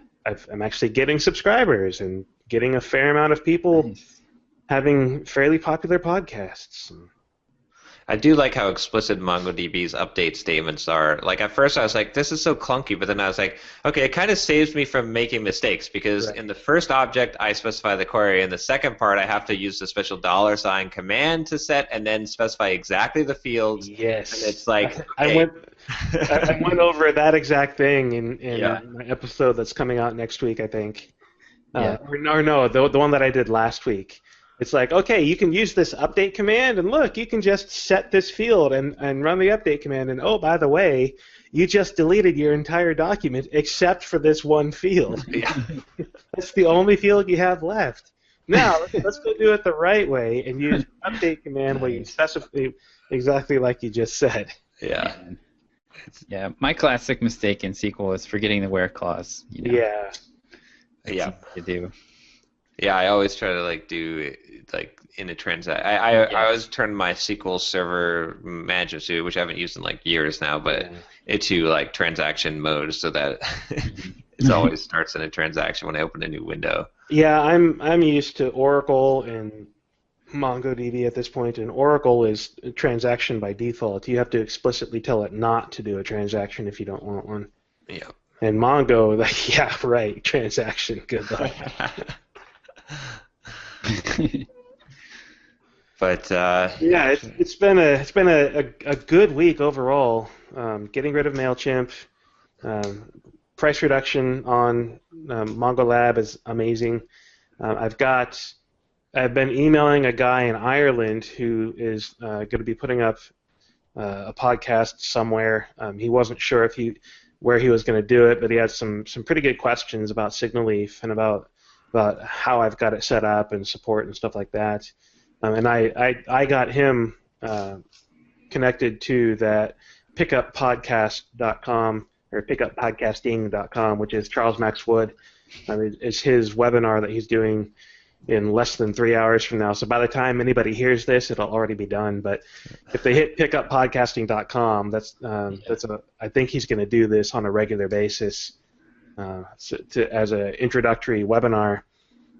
I'm actually getting subscribers and getting a fair amount of people having fairly popular podcasts. I do like how explicit MongoDB's update statements are. Like, at first I was like, this is so clunky, but then I was like, okay, it kind of saves me from making mistakes, because in the first object I specify the query, and the second part I have to use the special $sign command to set and then specify exactly the fields. Yes. And it's like, okay. I went over that exact thing in my episode that's coming out next week, I think. Or no, the one that I did last week. It's like, okay, you can use this update command, and look, you can just set this field and run the update command, and oh, by the way, you just deleted your entire document except for this one field. That's the only field you have left. Now, let's go do it the right way and use the update command where you specify exactly like you just said. Yeah. Yeah, my classic mistake in SQL is forgetting the where clause. Yeah. Yeah. To do. Yeah, I always try to do in a transaction. I always turn my SQL Server management suite, which I haven't used in years now, but into transaction mode so that it always starts in a transaction when I open a new window. Yeah, I'm used to Oracle and MongoDB at this point, and Oracle is a transaction by default. You have to explicitly tell it not to do a transaction if you don't want one. Yeah. And Mongo, transaction, good luck. But it's been a good week overall. Getting rid of Mailchimp, price reduction on Mongo Lab is amazing. I've been emailing a guy in Ireland who is going to be putting up a podcast somewhere. He wasn't sure where he was going to do it, but he had some pretty good questions about Signal Leaf and about how I've got it set up and support and stuff like that. And I got him connected to that pickuppodcast.com or pickuppodcasting.com, which is Charles Max Wood. It's his webinar that he's doing in less than 3 hours from now. So by the time anybody hears this, it'll already be done. But if they hit pickuppodcasting.com, I think he's going to do this on a regular basis. As an introductory webinar.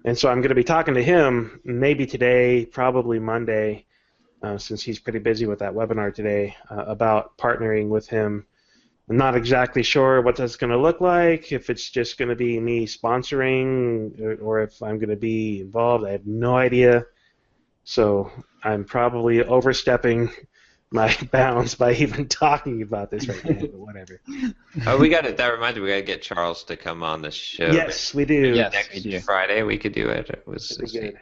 And so I'm going to be talking to him maybe today, probably Monday, since he's pretty busy with that webinar today, about partnering with him. I'm not exactly sure what that's going to look like, if it's just going to be me sponsoring or if I'm going to be involved. I have no idea. So I'm probably overstepping my bounds by even talking about this right now, but whatever. That reminded me, we got to get Charles to come on the show. Yes, we do. Yes, Next Friday we could do it. It was good.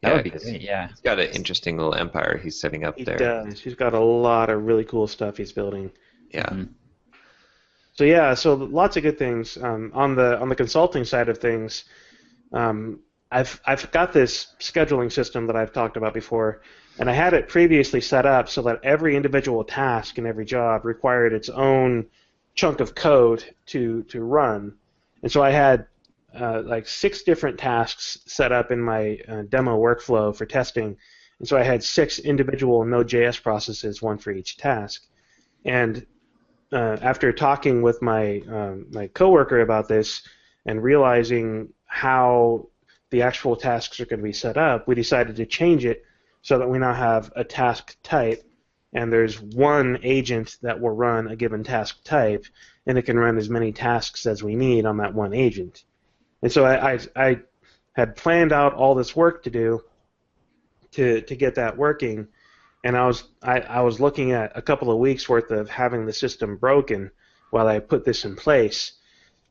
That would be great, yeah. He's got an interesting little empire he's setting up there. He does. He's got a lot of really cool stuff he's building. Yeah. Mm-hmm. So lots of good things. On the consulting side of things, I've got this scheduling system that I've talked about before. And I had it previously set up so that every individual task in every job required its own chunk of code to run. And so I had 6 different tasks set up in my demo workflow for testing. And so I had 6 individual Node.js processes, one for each task. And after talking with my coworker about this and realizing how the actual tasks are going to be set up, we decided to change it so that we now have a task type, and there's one agent that will run a given task type, and it can run as many tasks as we need on that one agent. And so I had planned out all this work to do to get that working, and I was looking at a couple of weeks worth of having the system broken while I put this in place.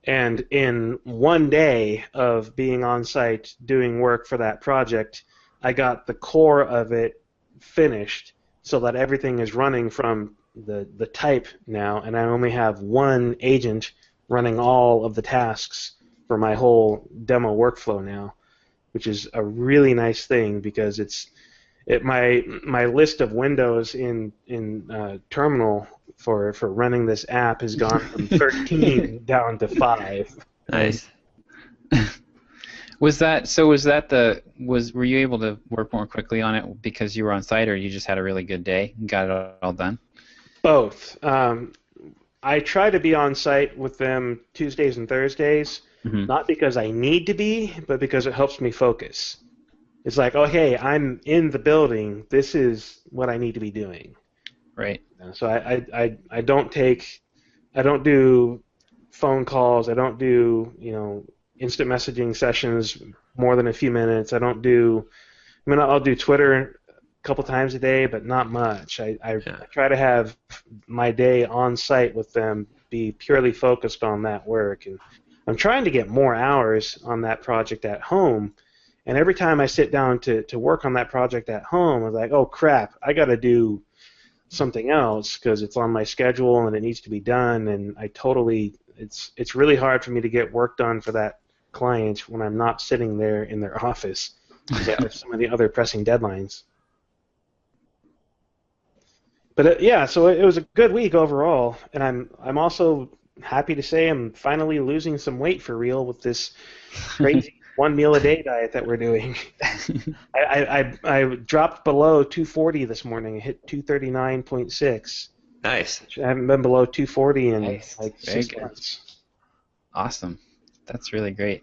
And in one day of being on site doing work for that project, I got the core of it finished so that everything is running from the type now, and I only have one agent running all of the tasks for my whole demo workflow now, which is a really nice thing because my list of windows in Terminal for running this app has gone from 13 down to 5. Nice. Were you able to work more quickly on it because you were on site, or you just had a really good day and got it all done? Both. I try to be on site with them Tuesdays and Thursdays, not because I need to be, but because it helps me focus. It's like, oh, hey, I'm in the building. This is what I need to be doing. Right. So I don't do phone calls. I don't do instant messaging sessions more than a few minutes. I'll do Twitter a couple times a day, but not much. I try to have my day on site with them be purely focused on that work, and I'm trying to get more hours on that project at home. And every time I sit down to work on that project at home, I'm like, oh crap, I got to do something else because it's on my schedule and it needs to be done. And it's really hard for me to get work done for that client when I'm not sitting there in their office because I have some of the other pressing deadlines. But so it was a good week overall, and I'm also happy to say I'm finally losing some weight for real with this crazy one meal a day diet that we're doing. I dropped below 240 this morning. I hit 239.6. Nice. I haven't been below 240 in like Very 6 good. months. Awesome. That's really great.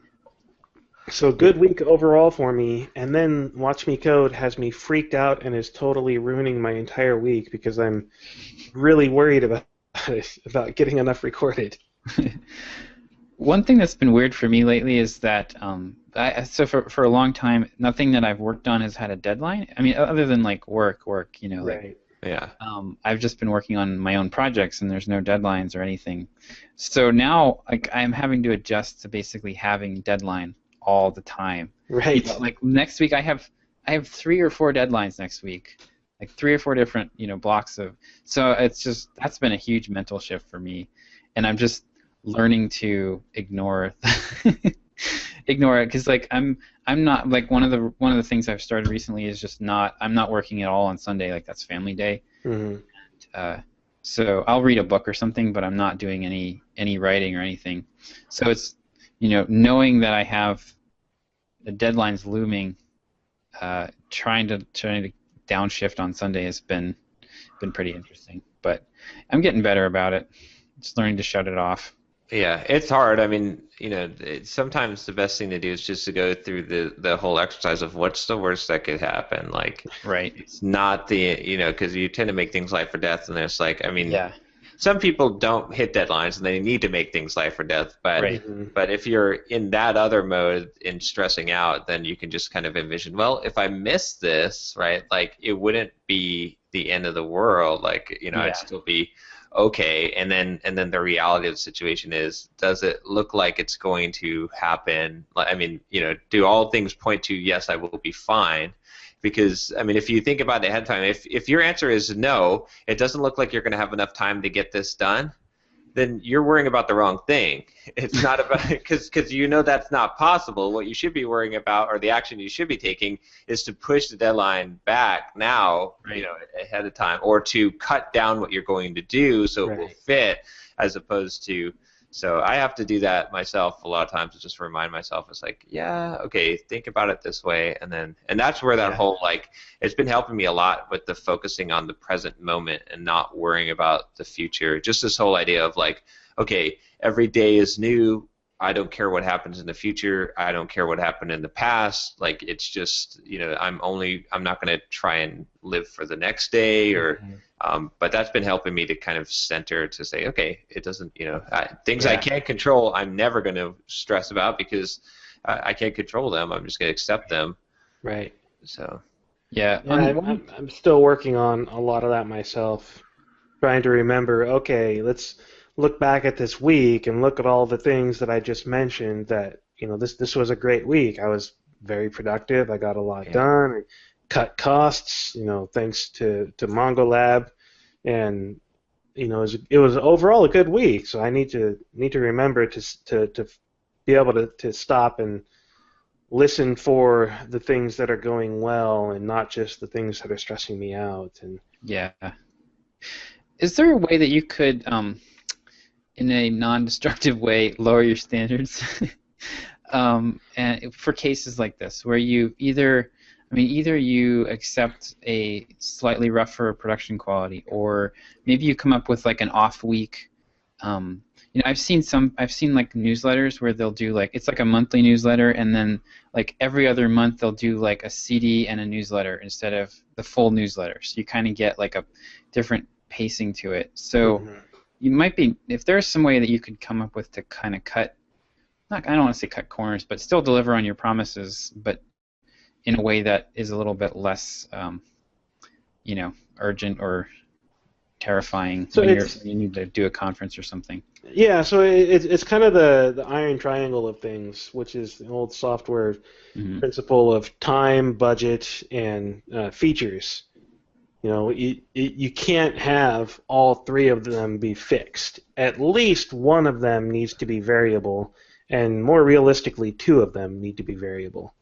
So good week overall for me, and then Watch Me Code has me freaked out and is totally ruining my entire week because I'm really worried about getting enough recorded. One thing that's been weird for me lately is that for a long time, nothing that I've worked on has had a deadline. I mean, other than like work, Right. Like, Yeah. I've just been working on my own projects, and there's no deadlines or anything. So now, like, I'm having to adjust to basically having deadline all the time. Right. Like next week, I have 3 or 4 deadlines next week, like 3 or 4 different blocks of. So that's been a huge mental shift for me, and I'm just learning to ignore it because like I'm not like one of the things I've started recently is just I'm not working at all on Sunday, like that's family day. Mm-hmm. So I'll read a book or something, but I'm not doing any writing or anything. So it's knowing that I have the deadlines looming, trying to downshift on Sunday has been pretty interesting, but I'm getting better about it. Just learning to shut it off. Yeah, it's hard. I mean, sometimes the best thing to do is just to go through the whole exercise of what's the worst that could happen. Like, right. It's not because you tend to make things life or death, and it's like, I mean, yeah. Some people don't hit deadlines and they need to make things life or death, but right. But if you're in that other mode in stressing out, then you can just kind of envision, well, if I miss this, right, like it wouldn't be the end of the world, like I'd still be okay, and then the reality of the situation is, does it look like it's going to happen? I mean, do all things point to yes, I will be fine? Because, I mean, if you think about it ahead of time, if your answer is no, it doesn't look like you're going to have enough time to get this done, then you're worrying about the wrong thing. It's not about, because that's not possible. What you should be worrying about, or the action you should be taking, is to push the deadline back now, right. Ahead of time, or to cut down what you're going to do so it will fit, as opposed to. So I have to do that myself a lot of times, to just remind myself. It's like, yeah, okay, think about it this way, and that's where that whole, like, it's been helping me a lot with the focusing on the present moment and not worrying about the future. Just this whole idea of like, okay, every day is new. I don't care what happens in the future. I don't care what happened in the past. Like, it's just, I'm not going to try and live for the next day, or. But that's been helping me to kind of center, to say, okay, it doesn't, things I can't control, I'm never going to stress about, because I can't control them. I'm just going to accept them. Right. So. Yeah. I'm still working on a lot of that myself, trying to remember, okay, let's look back at this week and look at all the things that I just mentioned that, this was a great week. I was very productive. I got a lot done. I cut costs, thanks to MongoLab, and it was overall a good week. So I need to remember to be able to stop and listen for the things that are going well and not just the things that are stressing me out. And yeah. Is there a way that you could, in a non-destructive way, lower your standards? And for cases like this, where you either you accept a slightly rougher production quality, or maybe you come up with like an off week. I've seen like newsletters where they'll do like, it's like a monthly newsletter, and then like every other month they'll do like a CD and a newsletter instead of the full newsletter. So you kind of get like a different pacing to it. So you might be, if there's some way that you could come up with to kind of cut, I don't want to say cut corners, but still deliver on your promises, but in a way that is a little bit less, urgent or terrifying when you need to do a conference or something. Yeah, so it's kind of the iron triangle of things, which is the old software principle of time, budget, and features. You can't have all three of them be fixed. At least one of them needs to be variable, and more realistically, two of them need to be variable.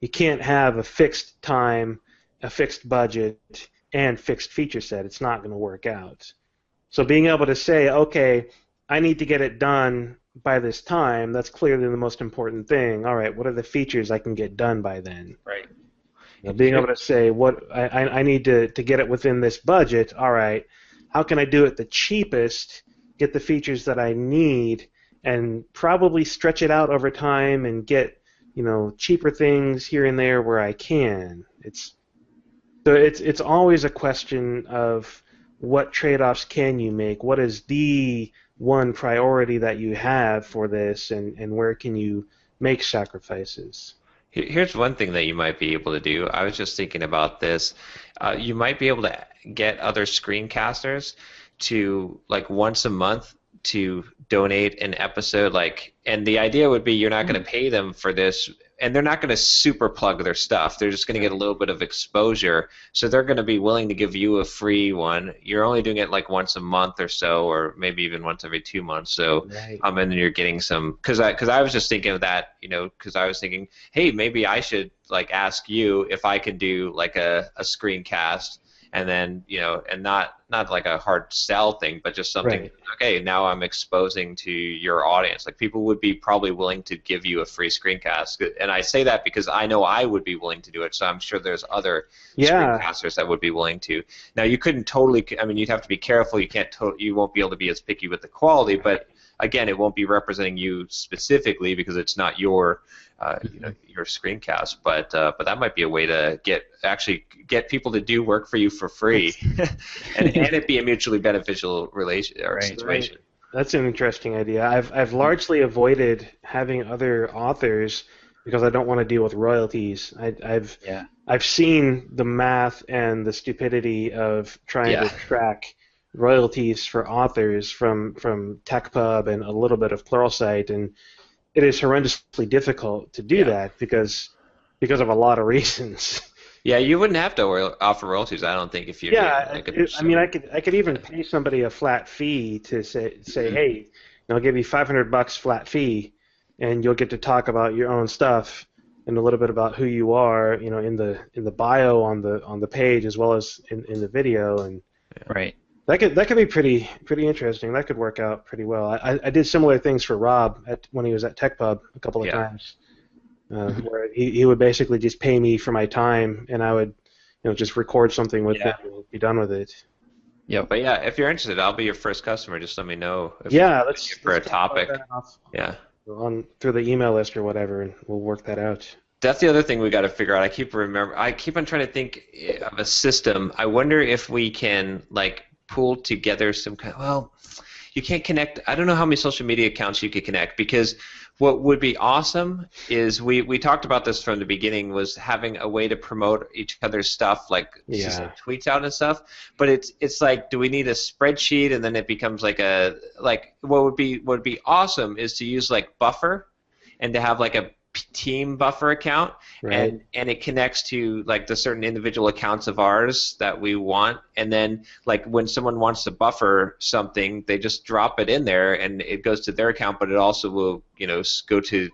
You can't have a fixed time, a fixed budget, and fixed feature set. It's not going to work out. So being able to say, okay, I need to get it done by this time, that's clearly the most important thing. All right, what are the features I can get done by then? Right. Being able to say, what I need to get it within this budget, all right, how can I do it the cheapest, get the features that I need, and probably stretch it out over time and get, cheaper things here and there where I can. It's always a question of what trade-offs can you make, what is the one priority that you have for this, and where can you make sacrifices. Here's one thing that you might be able to do. I was just thinking about this. You might be able to get other screencasters to, like, once a month to donate an episode, and the idea would be you're not going to pay them for this, and they're not going to super plug their stuff. They're just going to get a little bit of exposure, so they're going to be willing to give you a free one. You're only doing it like once a month or so, or maybe even once every 2 months. So, right. And then you're getting some, because I was just thinking of that, because I was thinking, hey, maybe I should ask you if I could do like a screencast. And then, and not like a hard sell thing, but just something, right. Okay, now I'm exposing to your audience. Like, people would be probably willing to give you a free screencast. And I say that because I know I would be willing to do it, so I'm sure there's other screencasters that would be willing to. Now, you couldn't totally, you'd have to be careful. You won't be able to be as picky with the quality, but again, it won't be representing you specifically because it's not your your screencast, but that might be a way to get people to do work for you for free, and it be a mutually beneficial situation. Right. That's an interesting idea. I've largely avoided having other authors because I don't want to deal with royalties. I've seen the math and the stupidity of trying to track royalties for authors from TechPub and a little bit of Pluralsight, and it is horrendously difficult to do that because of a lot of reasons. Yeah, you wouldn't have to offer royalties, I don't think, if you. I could even pay somebody a flat fee to say, hey, I'll give you $500 flat fee, and you'll get to talk about your own stuff and a little bit about who you are, in the bio on the page as well as in the video, and right. That could be pretty interesting. That could work out pretty well. I did similar things for Rob when he was at TechPub a couple of times, where he would basically just pay me for my time, and I would just record something with him and be done with it. Yeah, but if you're interested, I'll be your first customer. Just let me know. Let's for a topic. Through the email list or whatever, and we'll work that out. That's the other thing we got to figure out. I keep on trying to think of a system. I wonder if we can pull together some kind. Well, you can't connect. I don't know how many social media accounts you could connect, because what would be awesome is we talked about this from the beginning, was having a way to promote each other's stuff, like just like tweets out and stuff. But it's like, do we need a spreadsheet, and then it becomes like what would be awesome is to use like Buffer, and to have like a team Buffer account, and it connects to like the certain individual accounts of ours that we want, and then like when someone wants to buffer something, they just drop it in there and it goes to their account, but it also will go to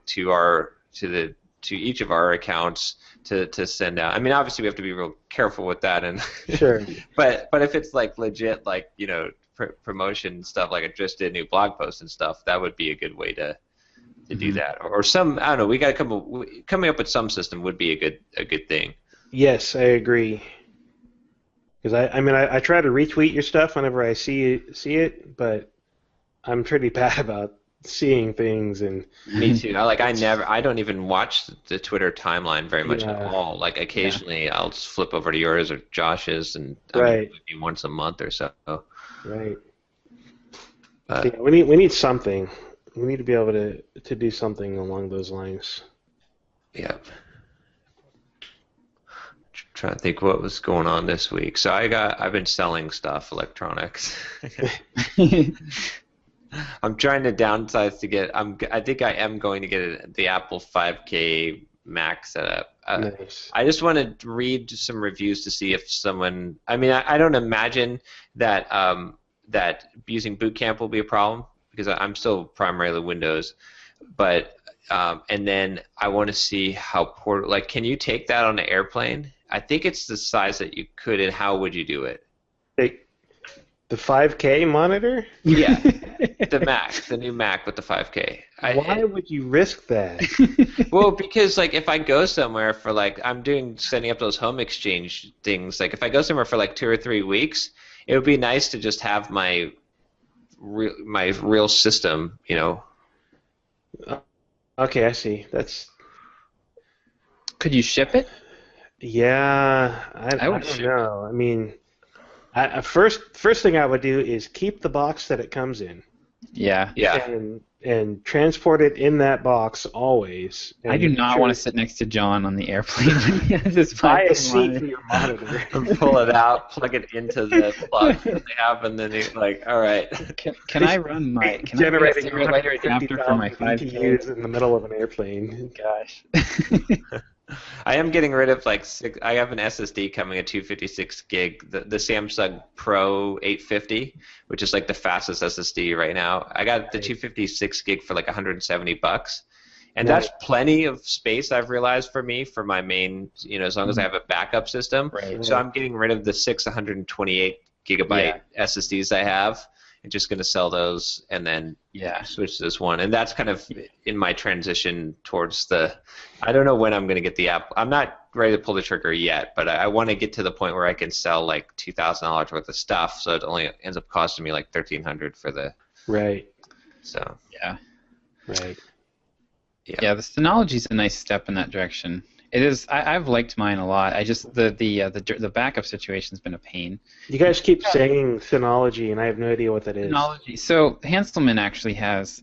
each of our accounts to send out. I mean, obviously we have to be real careful with that, and sure. but if it's like legit, like promotion stuff, like I just did a new blog post and stuff, that would be a good way to do that, or some, I don't know. We got to coming up with some system would be a good thing. Yes, I agree. Because I try to retweet your stuff whenever I see it, but I'm pretty bad about seeing things. And me too. I don't even watch the Twitter timeline very much at all. Like occasionally I'll just flip over to yours or Josh's, and maybe once a month or so. Right. But, we need something. We need to be able to do something along those lines. Yeah. Trying to think what was going on this week. So I've been selling stuff, electronics. I'm trying to downsize to get. I think I am going to get the Apple 5K Mac set up. Nice. I just want to read some reviews to see if someone. I mean, I don't imagine that that using Boot Camp will be a problem, because I'm still primarily Windows, but and then I want to see how portable. Like, can you take that on an airplane? I think it's the size that you could, and how would you do it? The 5K monitor? Yeah, the new Mac with the 5K. Why would you risk that? Well, because like if I go somewhere for like setting up those home exchange things. Like if I go somewhere for like 2 or 3 weeks, it would be nice to just have my real system, Okay, I see. Could you ship it? Yeah, I don't know. I mean, first thing I would do is keep the box that it comes in. Yeah. And transport it in that box always. I do not want to sit next to John on the airplane when he has this buy a seat for your monitor. And pull it out, plug it into the plug that they have, and then like, all right. Can I run my generating a later adapter for my 5K in the middle of an airplane? Gosh. I am getting rid of like I have an SSD coming at 256 gig, the Samsung Pro 850, which is like the fastest SSD right now. I got the 256 gig for like $170, and that's plenty of space, I've realized, for me for my main, as long as I have a backup system. Right. So I'm getting rid of the 128 gigabyte SSDs I have, and just going to sell those and then switch to this one. And that's kind of in my transition towards I don't know when I'm going to get the app. I'm not ready to pull the trigger yet, but I want to get to the point where I can sell like $2,000 worth of stuff, so it only ends up costing me like $1,300 for the. Right. So. Yeah. Right. Yeah, the Synology is a nice step in that direction. It is. I've liked mine a lot. I just the backup situation's been a pain. You guys keep saying Synology, and I have no idea what that is. Synology. So Hanselman actually has.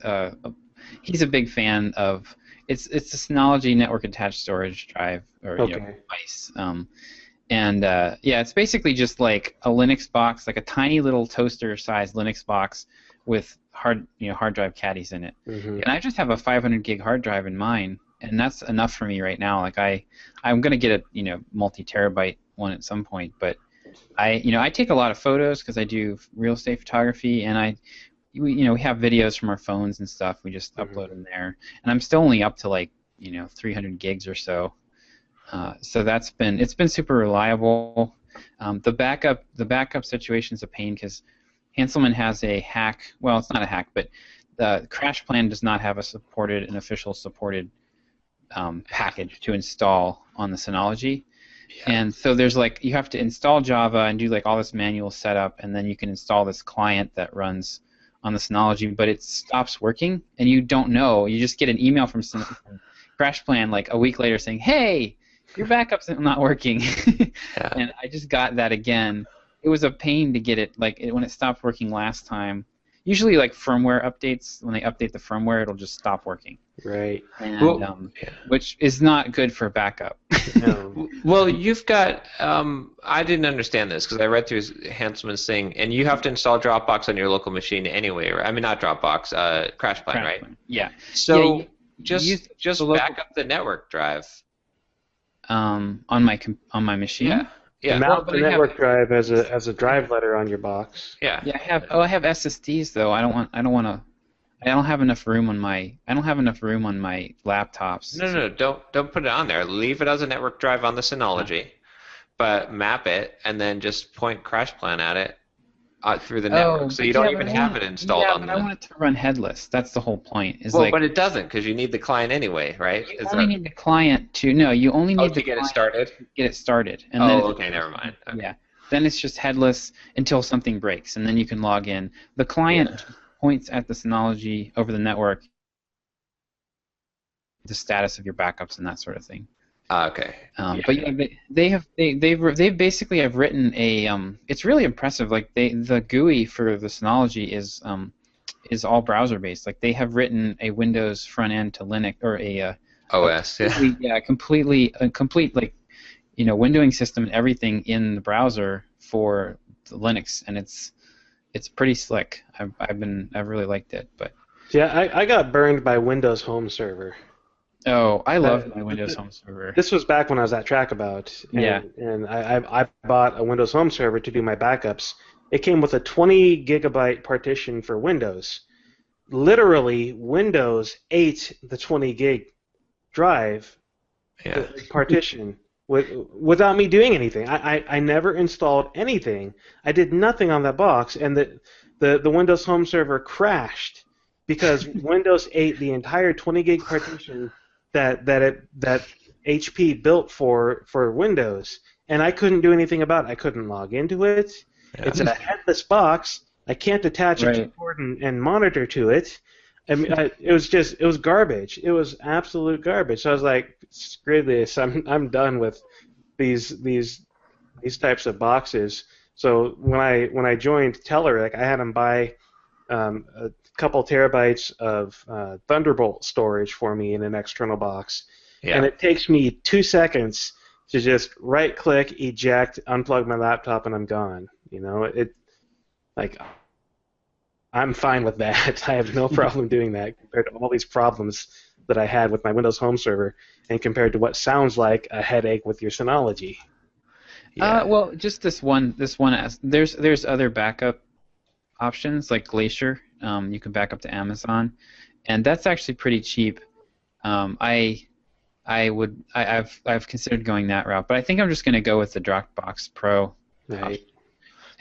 He's a big fan of. It's a Synology network attached storage drive or device. It's basically just like a Linux box, like a tiny little toaster-sized Linux box with hard drive caddies in it. Mm-hmm. And I just have a 500 gig hard drive in mine, and that's enough for me right now. Like I'm gonna get a multi-terabyte one at some point, but I take a lot of photos because I do real estate photography, and we have videos from our phones and stuff. We just upload them there, and I'm still only up to like 300 gigs or so. So it's been super reliable. The backup situation is a pain because Hanselman has a hack. Well, it's not a hack, but the Crash Plan does not have an official supported package to install on the Synology. Yeah. And so there's you have to install Java and do all this manual setup, and then you can install this client that runs on the Synology, but it stops working, and you don't know. You just get an email from Crash Plan a week later saying, "Hey, your backup's not working." Yeah. And I just got that again. It was a pain to get it when it stopped working last time. usually like firmware updates. When they update the firmware, it'll just stop working. Right. And, which is not good for backup. No. Well, you've got. I didn't understand this because I read through Hanselman's thing, and you have to install Dropbox on your local machine anyway. Right? I mean, not Dropbox, CrashPlan, right? Yeah. So just back up the network drive. On my machine. Yeah. Yeah. Mount the network drive as a drive letter on your box. Yeah. Yeah. I have SSDs though. I don't have enough room on my laptops. No, don't put it on there. Leave it as a network drive on the Synology, but map it and then just point CrashPlan at it through the network, so you don't even have it installed on I want it to run headless. That's the whole point. But it doesn't because you need the client anyway, right? You only need the client to you only need to get it started. Get it started, and then never mind. Okay. Yeah, then it's just headless until something breaks, and then you can log in. The client points at the Synology over the network, the status of your backups and that sort of thing. Okay. But they basically have written a it's really impressive. Like the GUI for the Synology is all browser based. Like they have written a Windows front end to Linux or a OS. complete like windowing system and everything in the browser for the Linux, and it's pretty slick. I've really liked it, but I got burned by Windows Home Server. Oh, I love my Windows Home Server. This was back when I was at Trackabout, and I bought a Windows Home Server to do my backups. It came with a 20 gigabyte partition for Windows. Literally, Windows ate the 20 gig drive partition without me doing anything. I never installed anything. I did nothing on that box, and the Windows Home Server crashed because Windows ate the entire 20 gig partition that HP built for Windows, and I couldn't do anything about it. I couldn't log into it. Yeah. It's a headless box. I can't attach a keyboard and monitor to it. I mean, it was garbage. It was absolute garbage. So I was like, screw this. I'm done with these types of boxes. So when I joined Teller, I had them buy a couple terabytes of Thunderbolt storage for me in an external box, and it takes me 2 seconds to just right-click, eject, unplug my laptop, and I'm gone. I'm fine with that. I have no problem doing that compared to all these problems that I had with my Windows Home Server, and compared to what sounds like a headache with your Synology. Well, just this one. There's other backup options like Glacier. You can back up to Amazon, and that's actually pretty cheap. I've considered going that route, but I think I'm just going to go with the Dropbox Pro. Right.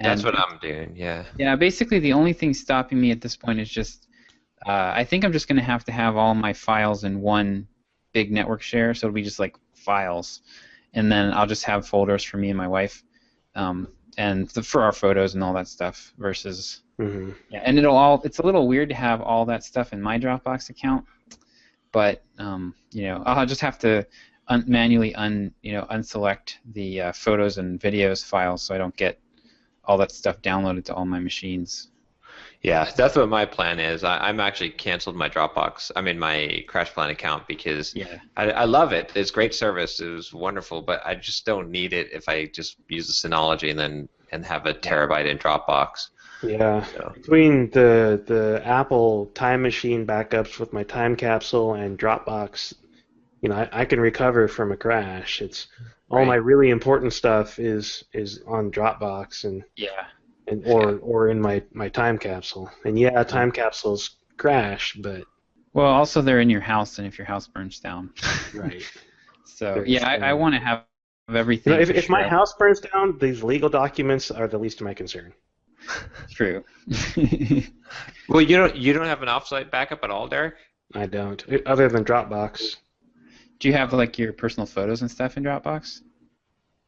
That's what I'm doing. Yeah. Yeah. Basically, the only thing stopping me at this point is just I think I'm just going to have all my files in one big network share, so it'll be just like files, and then I'll just have folders for me and my wife, and for our photos and all that stuff. Versus. Mm-hmm. Yeah, and it's a little weird to have all that stuff in my Dropbox account, but I'll just have to manually unselect the photos and videos files so I don't get all that stuff downloaded to all my machines. Yeah, that's what my plan is. I'm actually canceled my Dropbox. I'm in my CrashPlan account because I love it. It's great service. It was wonderful, but I just don't need it if I just use the Synology and have a terabyte in Dropbox. Yeah, between the Apple Time Machine backups with my time capsule and Dropbox, I can recover from a crash. It's all my really important stuff is on Dropbox or in my time capsule. And time capsules crash, but also they're in your house, and if your house burns down, right. So I want to have everything. If my house burns down, these legal documents are the least of my concern. True. Well, you don't have an offsite backup at all, Derick? I don't, other than Dropbox. Do you have like your personal photos and stuff in Dropbox?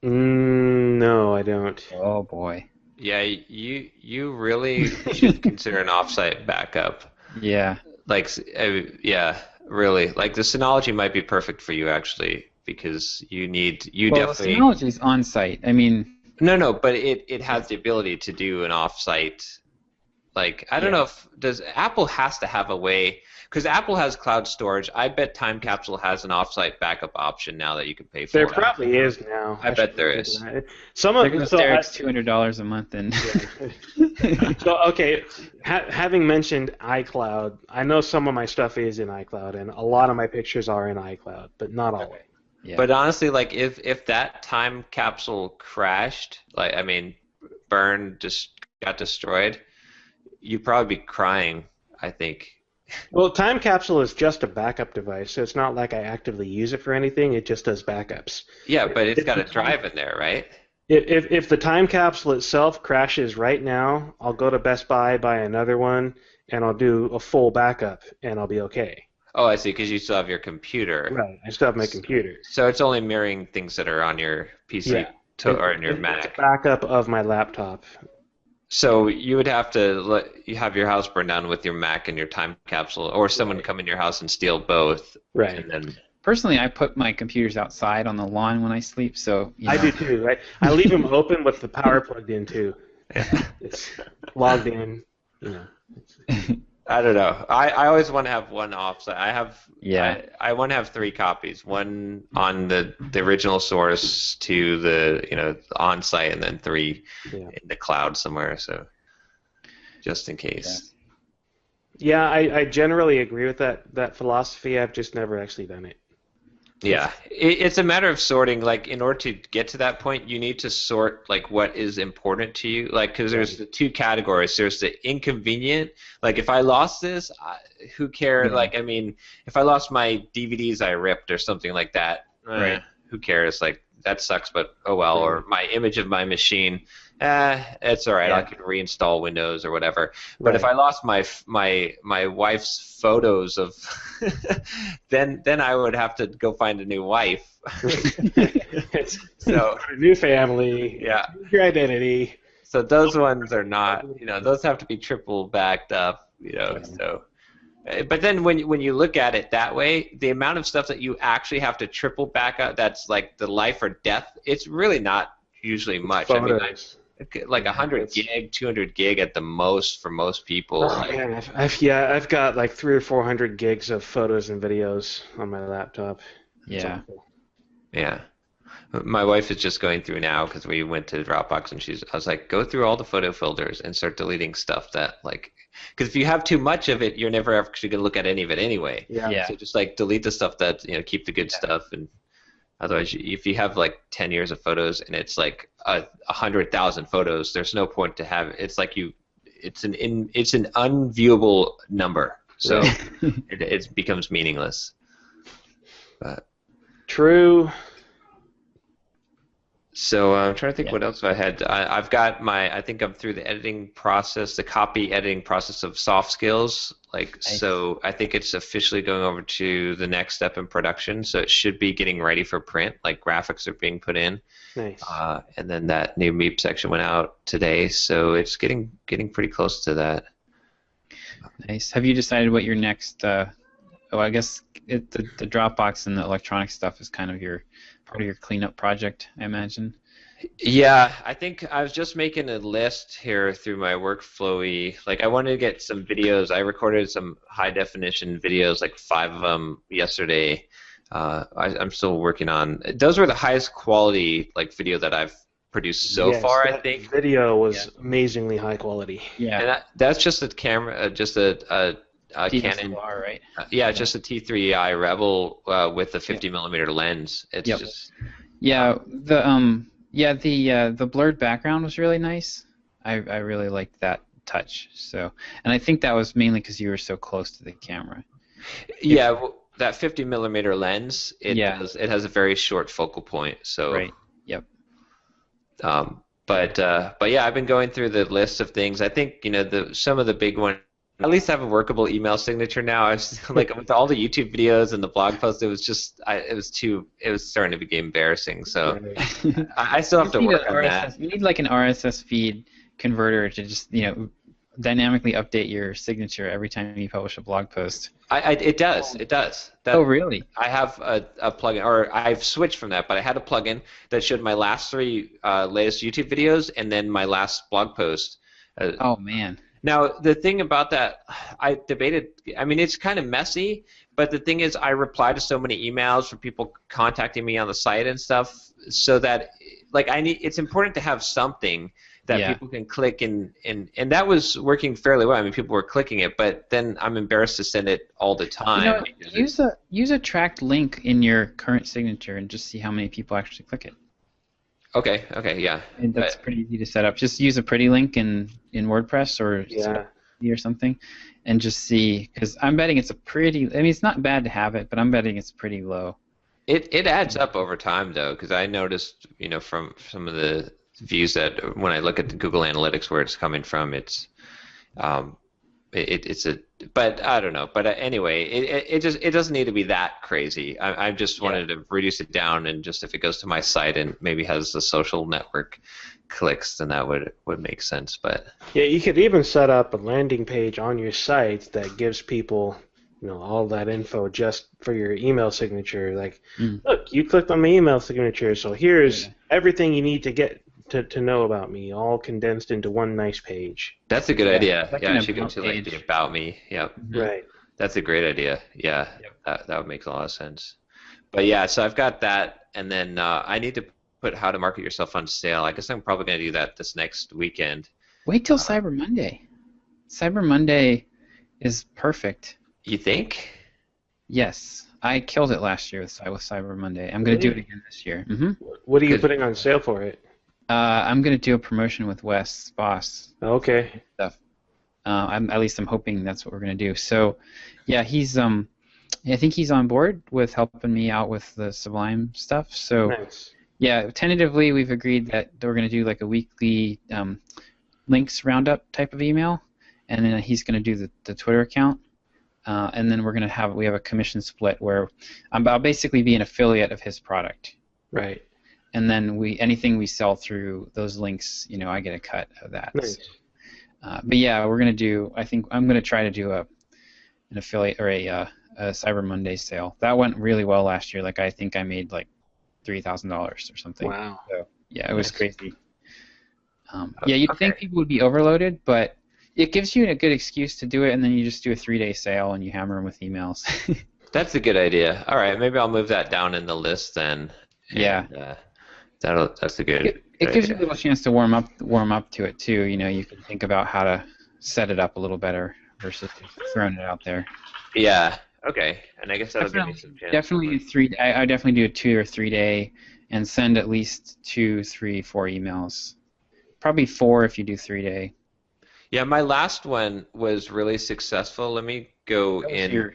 No, I don't. Oh boy. Yeah, you really should consider an offsite backup. Yeah. Really. Like the Synology might be perfect for you actually because definitely. The Synology's on site. I mean. No, but it has the ability to do an off-site Like, I don't know if Apple has to have a way, because Apple has cloud storage. I bet Time Capsule has an offsite backup option now that you can pay for. There probably is now. I bet there is. Some of Derick's $200 a month, and so okay, having mentioned iCloud, I know some of my stuff is in iCloud, and a lot of my pictures are in iCloud, but not all. Yeah. But honestly, like if that Time Capsule crashed, like I mean, just got destroyed, you'd probably be crying, I think. Well, Time Capsule is just a backup device, so it's not like I actively use it for anything. It just does backups. Yeah, but it's got a drive in there, right? If the Time Capsule itself crashes right now, I'll go to Best Buy, buy another one, and I'll do a full backup, and I'll be okay. Oh, I see, because you still have your computer. Right, I still have my computer. So it's only mirroring things that are on your PC or in your Mac. It's a backup of my laptop. So you would have to have your house burn down with your Mac and your Time Capsule, or someone come in your house and steal both. Right. And then... Personally, I put my computers outside on the lawn when I sleep, so... I do too, right? I leave them open with the power plugged in too. It's logged in, you know. I don't know. I always want to have one offsite. I want to have 3 copies. One on the original source to the on-site, and then 3 in the cloud somewhere. So just in case. Yeah, I generally agree with that philosophy. I've just never actually done it. Yeah, it's a matter of sorting. Like, in order to get to that point, you need to sort like what is important to you. Like, because there's the 2 categories. There's the inconvenient. Like, if I lost this, who cares? Yeah. Like, I mean, if I lost my DVDs I ripped or something like that, right? Who cares? Like, that sucks, but oh well. Right. Or my image of my machine, it's all right. Yeah. I can reinstall Windows or whatever. But if I lost my wife's photos of, then I would have to go find a new wife. So a new family. Yeah. Your identity. So those ones are not. Those have to be triple backed up. So. But then when you look at it that way, the amount of stuff that you actually have to triple back up, that's like the life or death, it's really not usually much. Photos. I mean, like 100 gig, 200 gig at the most for most people. Oh, man. I've got like 300 or 400 gigs of photos and videos on my laptop. Yeah. Yeah. My wife is just going through now because we went to Dropbox, and I was like, go through all the photo folders and start deleting stuff that, like, because if you have too much of it, you're never actually going to look at any of it anyway. Yeah. So just like delete the stuff that, keep the good stuff, and otherwise, if you have like 10 years of photos and it's like 100,000 photos, there's no point to have. It's like it's an unviewable number, so it becomes meaningless. But true. So I'm trying to think what else I had. I've got I think I'm through the editing process, the copy editing process of soft skills. Nice. So I think it's officially going over to the next step in production. So it should be getting ready for print. Like, graphics are being put in. Nice. And then that new MEP section went out today. So it's getting pretty close to that. Nice. Have you decided what your next? I guess the Dropbox and the electronic stuff is kind of part of your cleanup project, I imagine. Yeah, I think I was just making a list here through my workflowy. Like, I wanted to get some videos. I recorded some high-definition videos, like 5 of them yesterday. I'm still working on. Those were the highest quality video that I've produced so far, I think. Video was amazingly high quality. Yeah. And that's just a camera, just a Canon, right? Just a T3i Rebel with a 50mm lens. It's just the blurred background was really nice. I really liked that touch. So, and I think that was mainly because you were so close to the camera. Yeah, that 50mm lens. It has a very short focal point. So right. Yep. But I've been going through the list of things. I think some of the big ones. At least I have a workable email signature now. I was with all the YouTube videos and the blog posts, it was starting to be embarrassing. So I still have to work on that. You need like an RSS feed converter to just dynamically update your signature every time you publish a blog post. It does. Oh, really? I have a plugin, or I've switched from that, but I had a plugin that showed my last 3 latest YouTube videos and then my last blog post. Oh man. Now, the thing about that, I debated, I mean, it's kind of messy, but the thing is I reply to so many emails from people contacting me on the site and stuff, so that, like, it's important to have something that people can click, and that was working fairly well. I mean, people were clicking it, but then I'm embarrassed to send it all the time. Use a tracked link in your current signature and just see how many people actually click it. Okay, yeah. And that's pretty easy to set up. Just use a pretty link in WordPress or something, and just see, because I'm betting it's it's not bad to have it, but I'm betting it's pretty low. It adds up over time, though, because I noticed, from some of the views that when I look at the Google Analytics where it's coming from, it's but I don't know. But anyway, it doesn't need to be that crazy. I just wanted to reduce it down, and just if it goes to my site and maybe has the social network clicks, then that would make sense. But yeah, you could even set up a landing page on your site that gives people all that info just for your email signature. Like, look, you clicked on my email signature, so here's everything you need to get to know about me, all condensed into one nice page. That's a good idea. Yeah, I should go to like the About Me. Yep. Right. That's a great idea. Yeah, that would make a lot of sense. But yeah, so I've got that, and then I need to put how to market yourself on sale. I guess I'm probably going to do that this next weekend. Wait till Cyber Monday. Cyber Monday is perfect. You think? Yes. I killed it last year with Cyber Monday. I'm going to do it again this year. Mm-hmm. What are you putting on sale for it? I'm going to do a promotion with Wes Boss. Okay. Stuff. I'm hoping that's what we're going to do. So, yeah, he's I think he's on board with helping me out with the Sublime stuff. So, nice. Yeah, tentatively we've agreed that we're going to do like a weekly links roundup type of email, and then he's going to do the Twitter account, and then we have a commission split where I'll basically be an affiliate of his product. Right. And then anything we sell through those links, I get a cut of that. Nice. But yeah, we're gonna do. I think I'm gonna try to do an affiliate or a Cyber Monday sale. That went really well last year. Like I think I made like $3,000 or something. Wow. So yeah, it was crazy. Yeah, you'd think people would be overloaded, but it gives you a good excuse to do it, and then you just do a 3-day sale and you hammer them with emails. That's a good idea. All right, maybe I'll move that down in the list then. Yeah. That's a good. It gives you a little chance to warm up to it too. You can think about how to set it up a little better versus throwing it out there. Yeah. Okay. And I guess that'll give me some chance. Definitely I definitely do a 2 or 3 day, and send at least 2, 3, 4 emails. Probably 4 if you do 3 day. Yeah, my last one was really successful. Let me go in.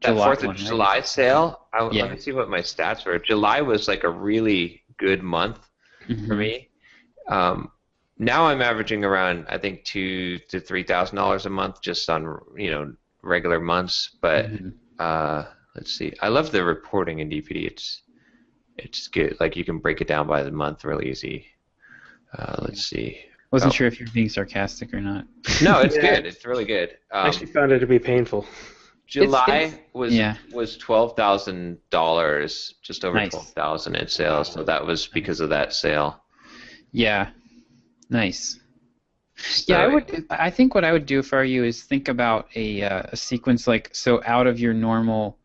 That July 4th of July sale. Let me see what my stats were. July was like a really good month for me. Now I'm averaging around, I think, $2,000 to $3,000 a month just on regular months. But let's see. I love the reporting in DPD. It's good. Like you can break it down by the month really easy. Let's see. Wasn't sure if you're being sarcastic or not. No, it's good. It's really good. I actually found it to be painful. July was $12,000, just over $12,000 in sales. So that was because of that sale. Yeah, nice. Yeah, I think what I would do for you is think about a sequence out of your normal,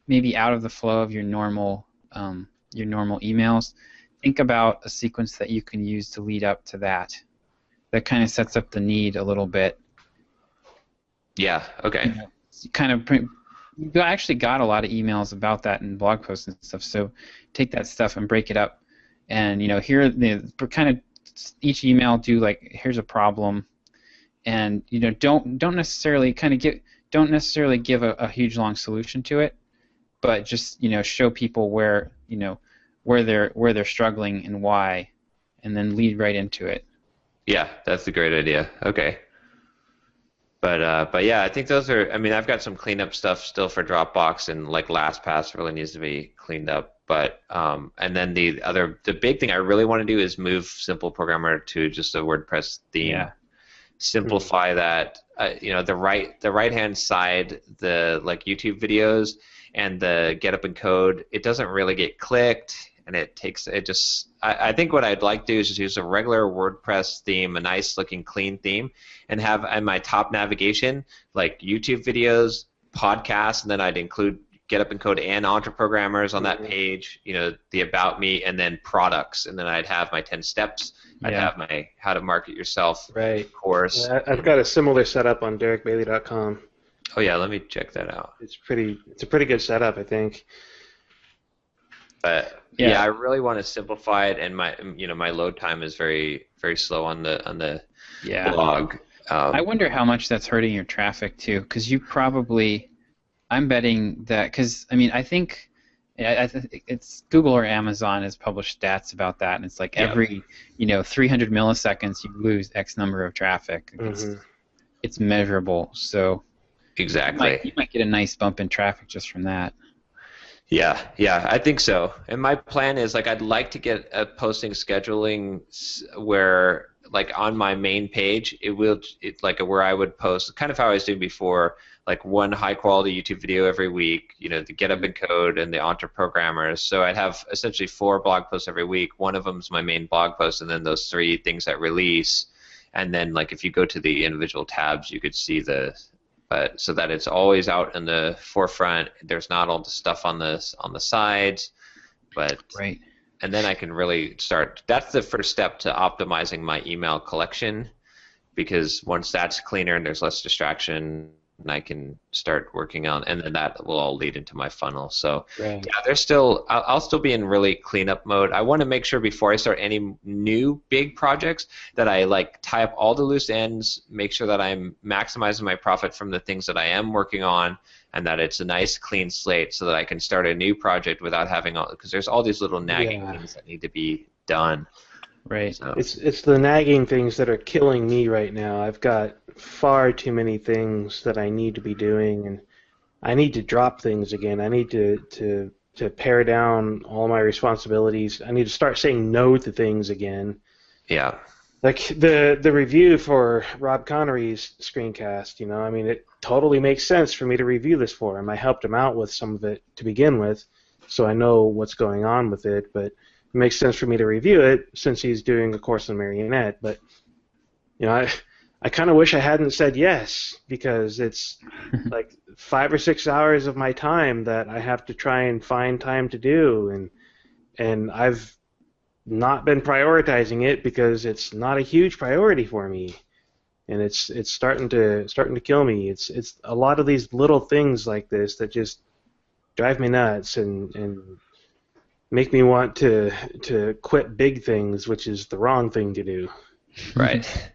maybe out of the flow of your normal emails. Think about a sequence that you can use to lead up to that. That kind of sets up the need a little bit. Yeah. Okay. You actually got a lot of emails about that in blog posts and stuff. So take that stuff and break it up, and here kind of each email do like here's a problem, and don't necessarily give a huge long solution to it, but just show people where they're struggling and why, and then lead right into it. Yeah, that's a great idea. Okay. But yeah, I think those are. I mean, I've got some cleanup stuff still for Dropbox, and like LastPass really needs to be cleaned up. But and then the big thing I really want to do is move Simple Programmer to just a WordPress theme. Yeah. Simplify that. The right hand side, the like YouTube videos and the Get Up and Code. It doesn't really get clicked. and it just. I think what I'd like to do is just use a regular WordPress theme, a nice looking clean theme, and have in my top navigation like YouTube videos, podcasts, and then I'd include Get Up and Code and EntreProgrammers on that page, the About Me, and then products, and then I'd have my 10 steps. I'd have my How to Market Yourself course. Yeah, I've got a similar setup on DerickBailey.com. Oh yeah, let me check that out. It's a pretty good setup, I think. But yeah, I really want to simplify it, and my load time is very very slow on the blog. I wonder how much that's hurting your traffic too, because you probably, I'm betting that, because I think it's Google or Amazon has published stats about that, and it's like every 300 milliseconds you lose X number of traffic. It's measurable, so exactly you might get a nice bump in traffic just from that. Yeah, I think so. And my plan is I'd like to get a posting scheduling where on my main page where I would post kind of how I was doing before, one high quality YouTube video every week, the Get Up and Code and the EntreProgrammers. So I'd have essentially 4 blog posts every week. One of them is my main blog post, and then those 3 things that release. And then if you go to the individual tabs, you could see so that it's always out in the forefront. There's not all the stuff on the sides, but and then I can really start. That's the first step to optimizing my email collection, because once that's cleaner and there's less distraction, and I can start working on, and then that will all lead into my funnel. So I'll still be in really cleanup mode. I want to make sure before I start any new big projects that I tie up all the loose ends, make sure that I'm maximizing my profit from the things that I am working on, and that it's a nice clean slate so that I can start a new project without having because there's all these little nagging things that need to be done. Right. So. It's the nagging things that are killing me right now. I've got far too many things that I need to be doing, and I need to drop things again. I need to pare down all my responsibilities. I need to start saying no to things again. Yeah. Like the review for Rob Connery's screencast, it totally makes sense for me to review this for him. I helped him out with some of it to begin with, so I know what's going on with it, but it makes sense for me to review it since he's doing a course on Marionette. But I kind of wish I hadn't said yes, because it's 5 or 6 hours of my time that I have to try and find time to do, and I've not been prioritizing it because it's not a huge priority for me, and it's starting to kill me. It's a lot of these little things like this that just drive me nuts and make me want to quit big things, which is the wrong thing to do. Right.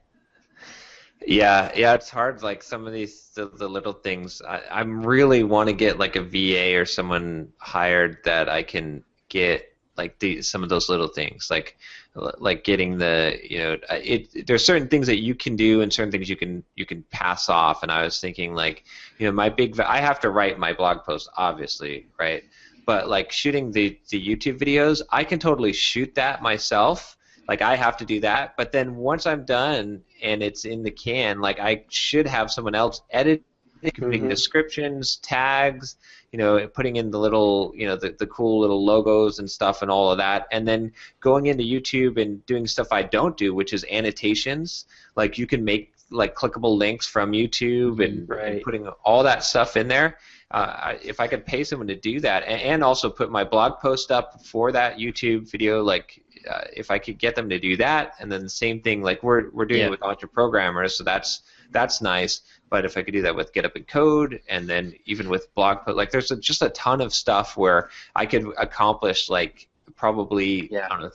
Yeah, it's hard. Some of these the little things. I really want to get a VA or someone hired that I can get some of those little things, like getting the there's certain things that you can do and certain things you can pass off. And I was thinking I have to write my blog post, obviously, right? But shooting the YouTube videos, I can totally shoot that myself. I have to do that, but then once I'm done and it's in the can, I should have someone else edit, putting descriptions, tags, putting in the little, the cool little logos and stuff and all of that, and then going into YouTube and doing stuff I don't do, which is annotations. You can make clickable links from YouTube and putting all that stuff in there. If I could pay someone to do that, and also put my blog post up for that YouTube video, if I could get them to do that, and then the same thing we're doing it with EntreProgrammers, so that's nice. But if I could do that with Get Up and Code, and then even with blog post, there's just a ton of stuff where I could accomplish probably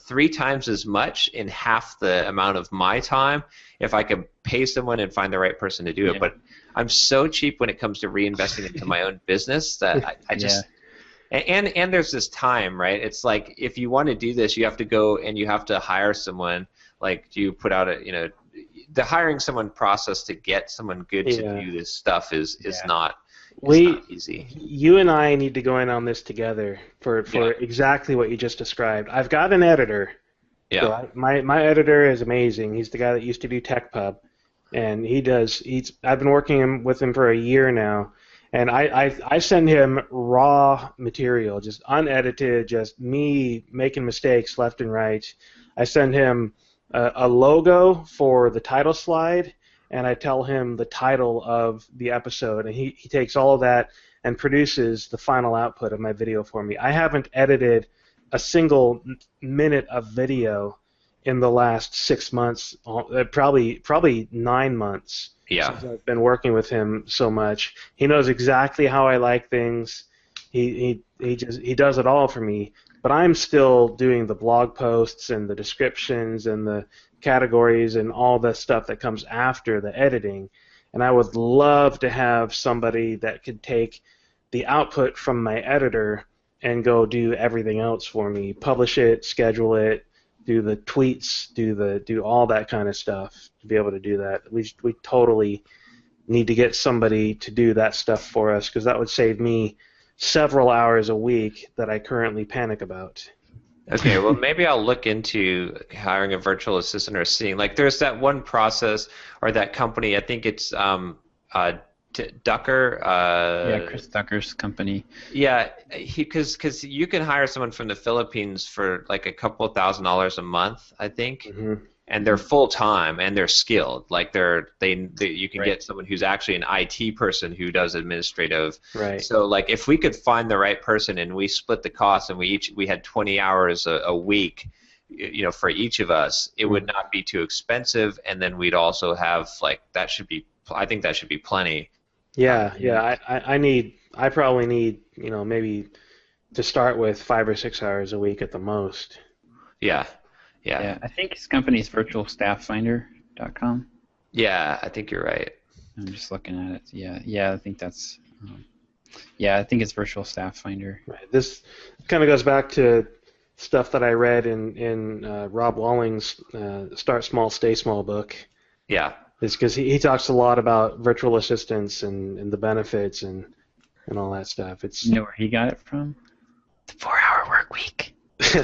3 times as much in half the amount of my time if I could pay someone and find the right person to do it. But I'm so cheap when it comes to reinvesting into my own business that I just and there's this time, right? It's if you want to do this, you have to go and you have to hire someone. You put out the hiring someone process to get someone good to do this stuff is not easy. You and I need to go in on this together for exactly what you just described. I've got an editor. Yeah. So my editor is amazing. He's the guy that used to do TechPub, and I've been working with him for a year now, And I send him raw material, just unedited, just me making mistakes left and right. I send him a logo for the title slide, and I tell him the title of the episode, and he takes all of that and produces the final output of my video for me. I haven't edited a single minute of video in the last 6 months, probably 9 months. Yeah. Since I've been working with him so much. He knows exactly how I like things. He does it all for me. But I'm still doing the blog posts and the descriptions and the categories and all the stuff that comes after the editing. And I would love to have somebody that could take the output from my editor and go do everything else for me. Publish it, schedule it, do the tweets, do all that kind of stuff to be able to do that. We totally need to get somebody to do that stuff for us, because that would save me several hours a week that I currently panic about. Okay, well, maybe I'll look into hiring a virtual assistant or seeing, like, there's that one process or that company, I think it's Ducker. Yeah, Chris Ducker's company. Yeah, because you can hire someone from the Philippines for like a couple $1,000s a month, I think, Mm-hmm. and they're full time and they're skilled. Like you can get someone who's actually an IT person who does administrative. Right. So like if we could find the right person and we split the cost and we had 20 hours a week, for each of us, it would not be too expensive, and then we'd also have I think that should be plenty. Yeah. I probably need, maybe to start with 5 or 6 hours a week at the most. Yeah. I think his company is virtualstafffinder.com. Yeah, I think you're right. I'm just looking at it. Yeah, I think that's. I think it's Virtual Staff Finder. Right. This kind of goes back to stuff that I read in Rob Walling's Start Small, Stay Small book. Yeah. It's because he talks a lot about virtual assistants and the benefits and all that stuff. It's You know where he got it from? The 4-Hour Work Week. No, I'm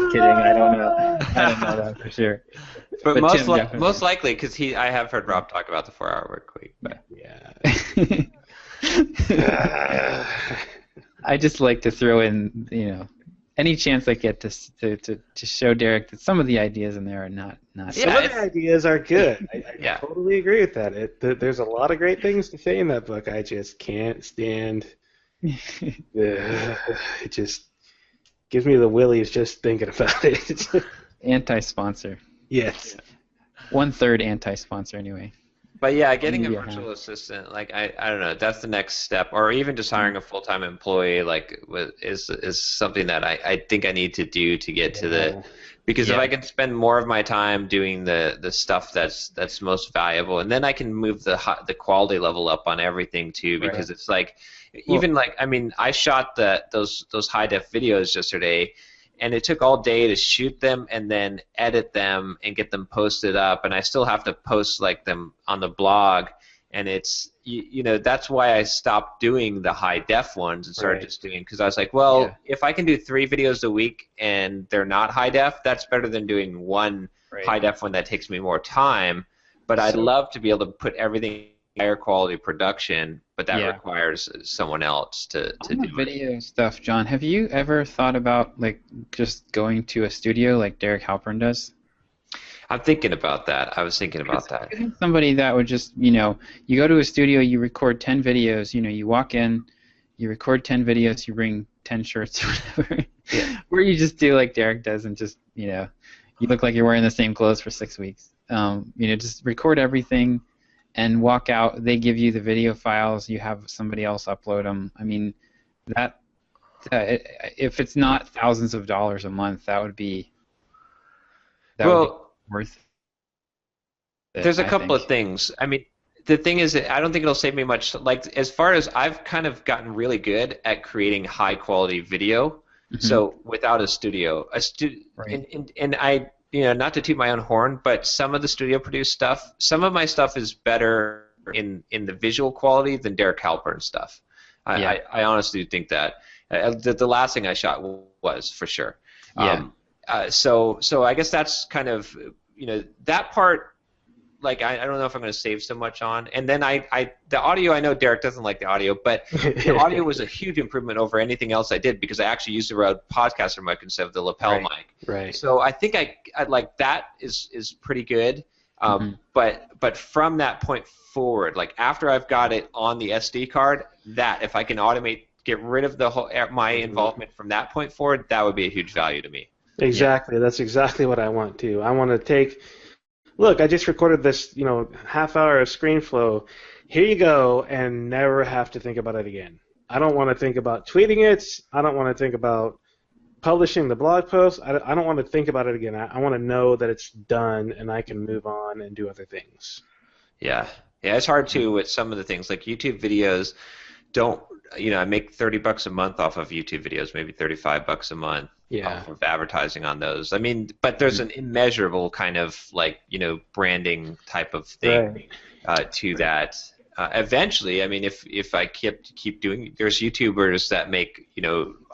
just kidding. I don't know that for sure. But Tim, most likely, because I have heard Rob talk about the 4-Hour Work Week. But. Yeah. I just like to throw in, any chance I get to show Derick that some of the ideas in there are not. Some of the ideas are good. I totally agree with that. There's a lot of great things to say in that book. I just can't stand. It just gives me the willies just thinking about it. Anti-sponsor. Yes. 1/3 anti-sponsor anyway. But yeah, getting a virtual assistant, like I don't know, that's the next step, or even just hiring a full-time employee, like is something that I think I need to do to get to the, because if I can spend more of my time doing the stuff that's most valuable, and then I can move the quality level up on everything too, because it's like, even I shot those high def videos yesterday, and it took all day to shoot them and then edit them and get them posted up, and I still have to post them on the blog, and it's that's why I stopped doing the high def ones and started just doing, because I was like, if I can do 3 videos a week and they're not high def, that's better than doing one high def one that takes me more time. But I'd love to be able to put everything in higher quality production, but that requires someone else to do the video stuff. John, have you ever thought about just going to a studio like Derick Halpern does? I'm thinking about that. I was thinking about that. Somebody that would just, you go to a studio, you record 10 videos, you walk in, you record 10 videos, you bring 10 shirts or whatever, where you just do like Derick does and just, you look like you're wearing the same clothes for 6 weeks. Just record everything and walk out. They give you the video files. You have somebody else upload them. I mean, if it's not thousands of dollars a month, that would be worth it. There's a couple of things. I mean, the thing is, I don't think it'll save me much. As far as I've kind of gotten really good at creating high quality video. Mm-hmm. So without a studio, and I. Not to toot my own horn, but some of the studio-produced stuff, some of my stuff is better in the visual quality than Derick Halpern stuff. I honestly think that. The last thing I shot was, for sure. Yeah. So I guess that's kind of, that part like I don't know if I'm going to save so much on. And then the audio, I know Derick doesn't like the audio, but the audio was a huge improvement over anything else I did because I actually used the Rode Podcaster mic instead of the lapel mic. Right. So I think I like that is pretty good. But from that point forward, like after I've got it on the SD card, that if I can automate, get rid of the whole my involvement from that point forward, that would be a huge value to me. Exactly. Yeah. That's exactly what I want to. I want to take. Look, I just recorded this, half hour of ScreenFlow. Here you go, and never have to think about it again. I don't want to think about tweeting it. I don't want to think about publishing the blog post. I don't want to think about it again. I want to know that it's done, and I can move on and do other things. Yeah, it's hard too with some of the things like YouTube videos. Don't I make $30 a month off of YouTube videos, maybe $35 a month. Yeah. Of advertising on those. I mean, but there's an immeasurable kind of branding type of thing to that. Eventually, I mean, if I keep doing, there's YouTubers that make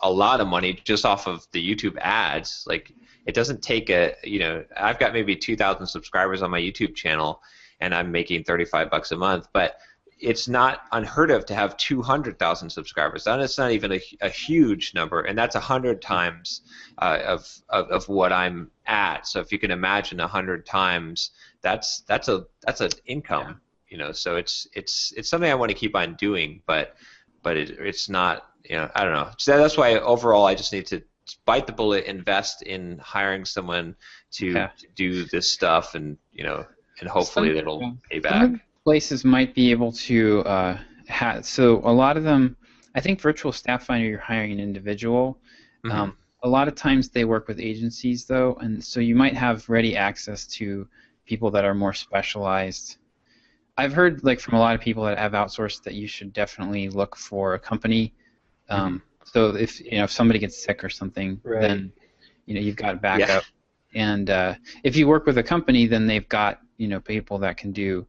a lot of money just off of the YouTube ads. Like it doesn't take I've got maybe 2,000 subscribers on my YouTube channel, and I'm making $35 a month, but it's not unheard of to have 200,000 subscribers. And it's not even a huge number, and that's 100 times of what I'm at. So if you can imagine 100 times, that's an income. So it's something I want to keep on doing, but it's not. I don't know. So that's why overall I just need to bite the bullet, invest in hiring someone to do this stuff, and hopefully it'll pay back. Places might be able to so a lot of them, I think Virtual Staff Finder, you're hiring an individual. A lot of times they work with agencies though, and so you might have ready access to people that are more specialized. I've heard from a lot of people that have outsourced that you should definitely look for a company. So if somebody gets sick or something, then you've got backup. And if you work with a company, then they've got people that can do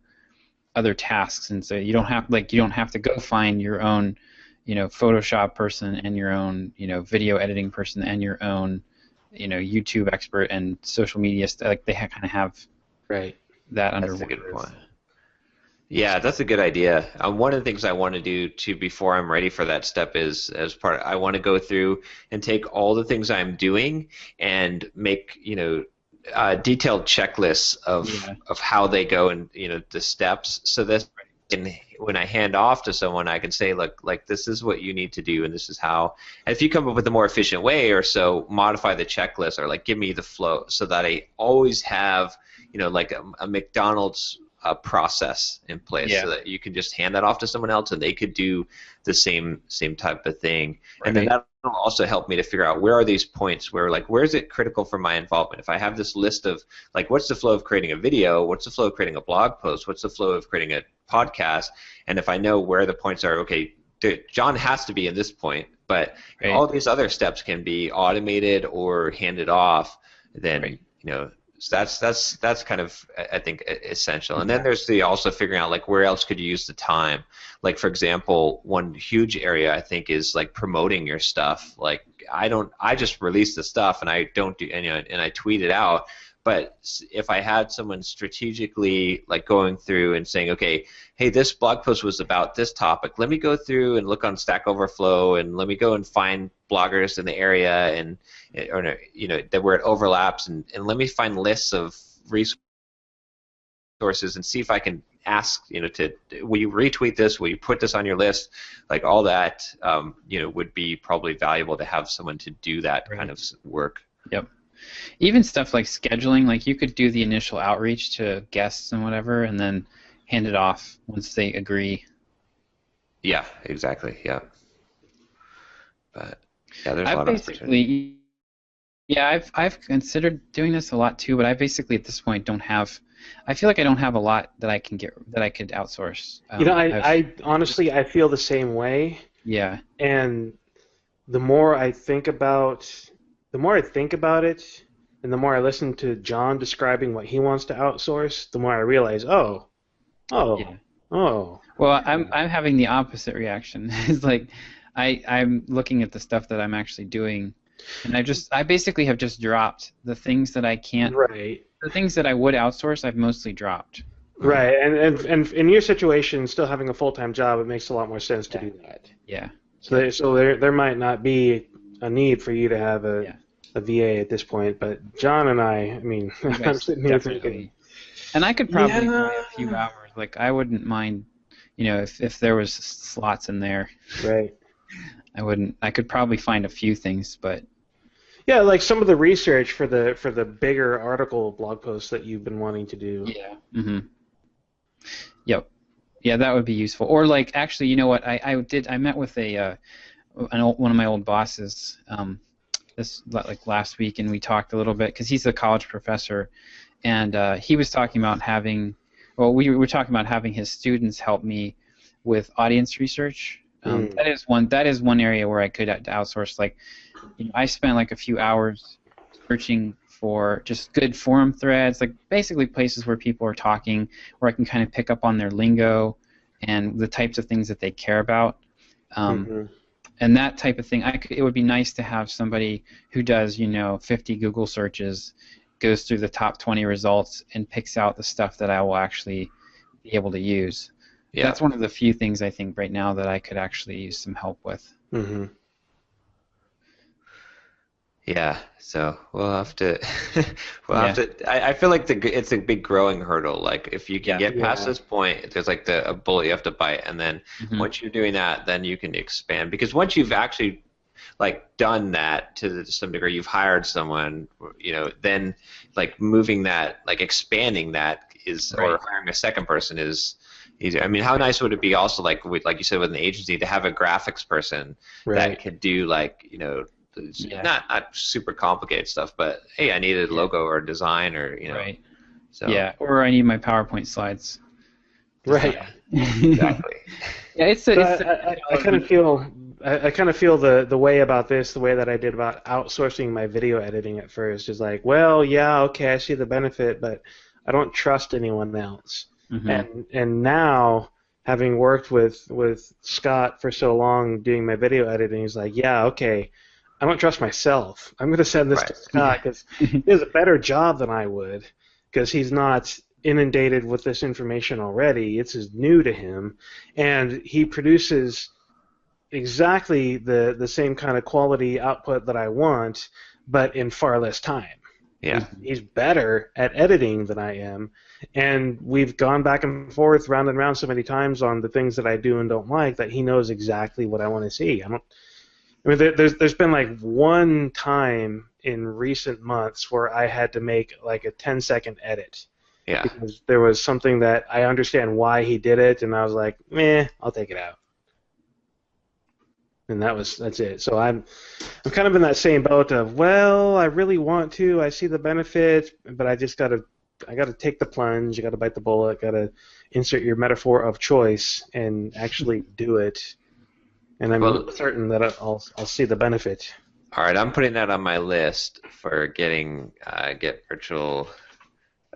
other tasks, and so you don't have to go find your own Photoshop person and your own video editing person and your own YouTube expert and social media stuff. They kind of have that under one roof. Yeah, that's a good idea. One of the things I want to do too before I'm ready for that step is I want to go through and take all the things I'm doing and make detailed checklists of how they go and the steps, so that when I hand off to someone, I can say, look, this is what you need to do, and this is how. And if you come up with a more efficient way, or so, modify the checklist, or give me the flow, so that I always have a McDonald's process in place, so that you can just hand that off to someone else, and they could do the same type of thing, and then that will also help me to figure out where are these points where where is it critical for my involvement. If I have this list of what's the flow of creating a video, what's the flow of creating a blog post, what's the flow of creating a podcast, and if I know where the points are, okay, John has to be in this point, but all these other steps can be automated or handed off, then so that's kind of, I think, essential. And then there's also figuring out where else could you use the time. For example, one huge area I think is promoting your stuff. I just release the stuff and I don't do and I tweet it out. But if I had someone strategically going through and saying, okay, hey, this blog post was about this topic. Let me go through and look on Stack Overflow, and let me go and find bloggers in the area and that where it overlaps, and let me find lists of resources and see if I can ask will you retweet this? Will you put this on your list? All that would be probably valuable to have someone to do that kind of work. Yep. Even stuff like scheduling, you could do the initial outreach to guests and whatever, and then hand it off once they agree. Yeah, exactly. Yeah. But there's a lot of opportunity. Yeah, I've considered doing this a lot too, but I basically at this point don't have. I feel like I don't have a lot that I could outsource. I honestly I feel the same way. Yeah. And the more I think about it, and the more I listen to John describing what he wants to outsource, the more I realize, oh. Well, I'm having the opposite reaction. It's I'm looking at the stuff that I'm actually doing, and I basically have just dropped the things that I can't. Right. The things that I would outsource, I've mostly dropped. Right, and in your situation, still having a full-time job, it makes a lot more sense to do that. Yeah. So there might not be a need for you to have a VA at this point, but John and I mean, I'm sitting here thinking. And I could probably buy a few hours. Like, I wouldn't mind, if there was slots in there. Right. I could probably find a few things, but. Yeah, like some of the research for the bigger article blog posts that you've been wanting to do. Yeah. Mm-hmm. Yep. Yeah, that would be useful. Or like, actually, you know what? I met with one of my old bosses last week, and we talked a little bit because he's a college professor, and he was talking about we were talking about having his students help me with audience research. That is one area where I could outsource. Like, I spent like a few hours searching for just good forum threads, like basically places where people are talking, where I can kind of pick up on their lingo and the types of things that they care about. And that type of thing, it would be nice to have somebody who does, 50 Google searches, goes through the top 20 results, and picks out the stuff that I will actually be able to use. Yeah. That's one of the few things I think right now that I could actually use some help with. Mm-hmm. Yeah, so we'll have to. I feel like it's a big growing hurdle. Like, if you can get past this point, there's like a bullet you have to bite, and then once you're doing that, then you can expand. Because once you've actually done that to some degree, you've hired someone, then moving that, expanding that is, right, or hiring a second person is easier. I mean, how nice would it be also, like you said, with an agency, to have a graphics person that could do not super complicated stuff, but hey, I need a logo or a design or Right. So. Yeah, or I need my PowerPoint slides. Right. Exactly. Yeah, I kind of feel the way about this, the way that I did about outsourcing my video editing at first, is like, well, yeah, okay, I see the benefit, but I don't trust anyone else. Mm-hmm. And now, having worked with Scott for so long doing my video editing, he's like, yeah, okay, I don't trust myself. I'm going to send this to Scott because he does a better job than I would, because he's not inundated with this information already. It's new to him, and he produces exactly the same kind of quality output that I want, but in far less time. Yeah. He's better at editing than I am, and we've gone back and forth, round and round so many times on the things that I do and don't like that he knows exactly what I want to see. I mean, there's been like one time in recent months where I had to make like a 10-second edit. Yeah. Because there was something that I understand why he did it, and I was like, I'll take it out. And that's it. So I'm kind of in that same boat of, well, I really want to, I see the benefits, but I gotta take the plunge, you gotta bite the bullet, gotta insert your metaphor of choice and actually do it. And I'm certain that I'll see the benefit. All right, I'm putting that on my list for get virtual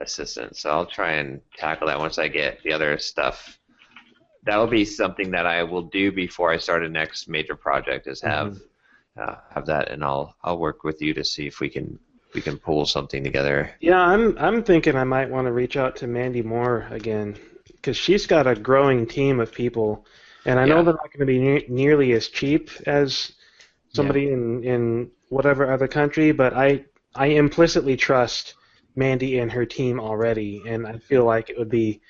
assistant. So I'll try and tackle that once I get the other stuff. That will be something that I will do before I start a next major project. Is have that, and I'll work with you to see if we can pull something together. Yeah, I'm thinking I might want to reach out to Mandy Moore again, because she's got a growing team of people. And I know they're not going to be nearly as cheap as somebody in whatever other country, but I implicitly trust Mandy and her team already, and I feel like it would be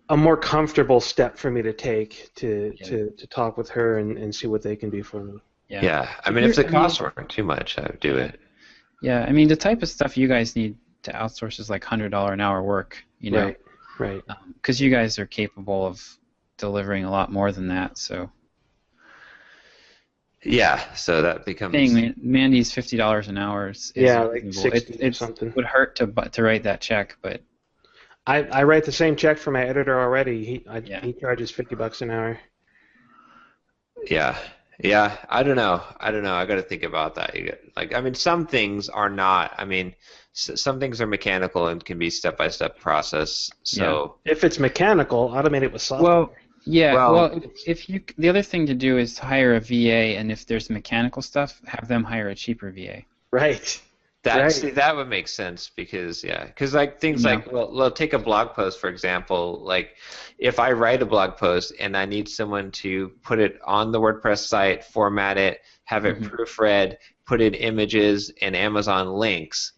a more comfortable step for me to take to talk with her and see what they can do for me. Yeah. I mean, if the costs weren't too much, I would do it. Yeah, I mean, the type of stuff you guys need to outsource is like $100 an hour work, Right. Because you guys are capable of delivering a lot more than that, so. Yeah, so that becomes. Mandy's $50 an hour is like 60 or something. It would hurt to write that check, but. I write the same check for my editor already. He charges $50 an hour. Yeah, I don't know. I got to think about that. Some things are not. I mean, some things are mechanical and can be step-by-step process. So if it's mechanical, automate it with software. Well, the other thing to do is hire a VA, and if there's mechanical stuff, have them hire a cheaper VA. Right. See, that would make sense because like things like well, take a blog post for example. Like if I write a blog post and I need someone to put it on the WordPress site, format it, have it proofread, put in images and Amazon links.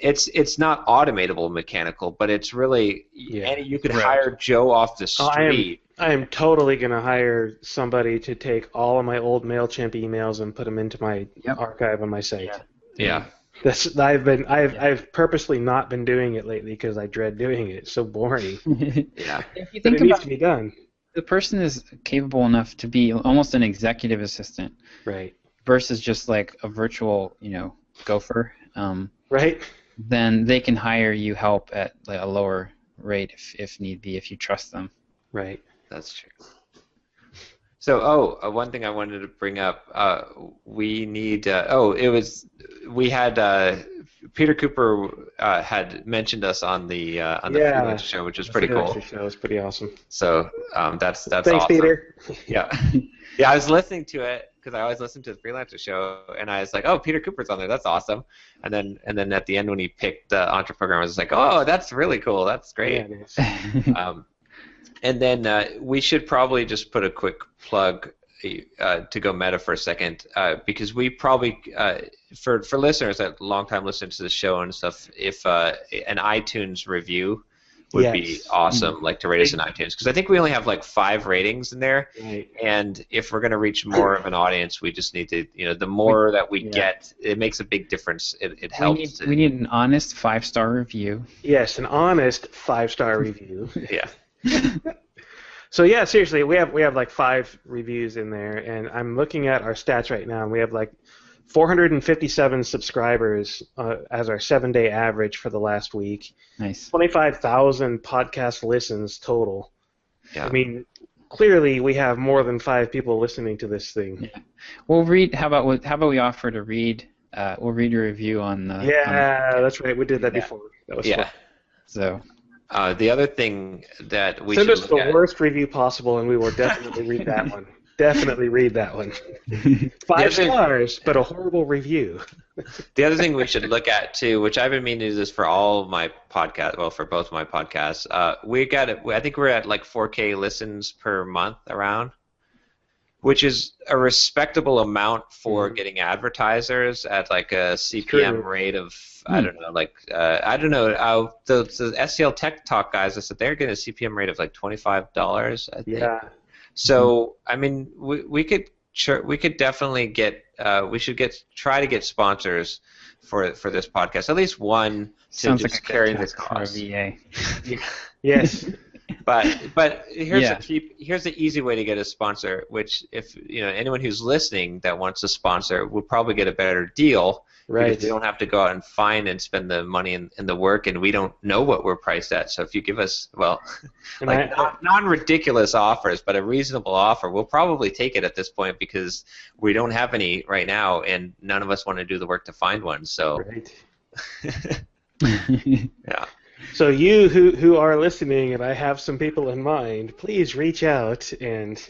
It's not automatable mechanical, but it's really you could hire Joe off the street. I am totally going to hire somebody to take all of my old MailChimp emails and put them into my archive on my site. Yeah. I've purposely not been doing it lately because I dread doing it. It's so boring. If you think but it about needs to be done. The person is capable enough to be almost an executive assistant, right? Versus just like a virtual, gopher. Right. Then they can hire you help at like a lower rate if need be, if you trust them. Right. That's true. So, one thing I wanted to bring up, we need. We had Peter Cooper had mentioned us on the Freelancer show, which was pretty cool. The show was pretty awesome. So that's Thanks, awesome. Peter. Yeah, I was listening to it because I always listen to the Freelancer show, and I was like, oh, Peter Cooper's on there. That's awesome. And then at the end when he picked EntreProgrammers, I was like, oh, that's really cool. That's great. Yeah, it is. And then we should probably just put a quick plug to go meta for a second, because we probably, for listeners that long-time listeners to the show and stuff, if an iTunes review would be awesome, like to rate us in iTunes, because I think we only have like 5 ratings in there, and if we're going to reach more of an audience, we just need to, the more that we get, it makes a big difference. It helps. We need an honest 5-star review. Yes, an honest 5-star review. Yeah. So yeah, seriously, we have like 5 reviews in there, and I'm looking at our stats right now, and we have like 457 subscribers as our 7-day average for the last week. Nice. 25,000 podcast listens total. Yeah. I mean, clearly we have more than 5 people listening to this thing. Yeah. We'll read. How about we offer to read? We'll read your review on the. Yeah, that's right. We did that before. That was fun. So. The other thing that we send should us the worst review possible, and we will definitely read that one. Definitely read that one. 5 stars, but a horrible review. The other thing we should look at too, which I've been meaning to do this for all of my podcasts, well, for both my podcasts, I think we're at like 4K listens per month around, which is a respectable amount for getting advertisers at like a CPM rate of, I don't know, the SEL Tech Talk guys, I said they're getting a CPM rate of like $25, I think. Yeah. So, I mean, we could definitely try to get sponsors for this podcast, at least one to Sounds just like carry the cost. VA. Yes. But here's the easy way to get a sponsor, which if anyone who's listening that wants a sponsor will probably get a better deal, right? Because they don't have to go out and find and spend the money and the work, and we don't know what we're priced at. So if you give us non-ridiculous offers, but a reasonable offer, we'll probably take it at this point because we don't have any right now, and none of us want to do the work to find one. So. Right. Yeah. So you who are listening, and I have some people in mind, please reach out and.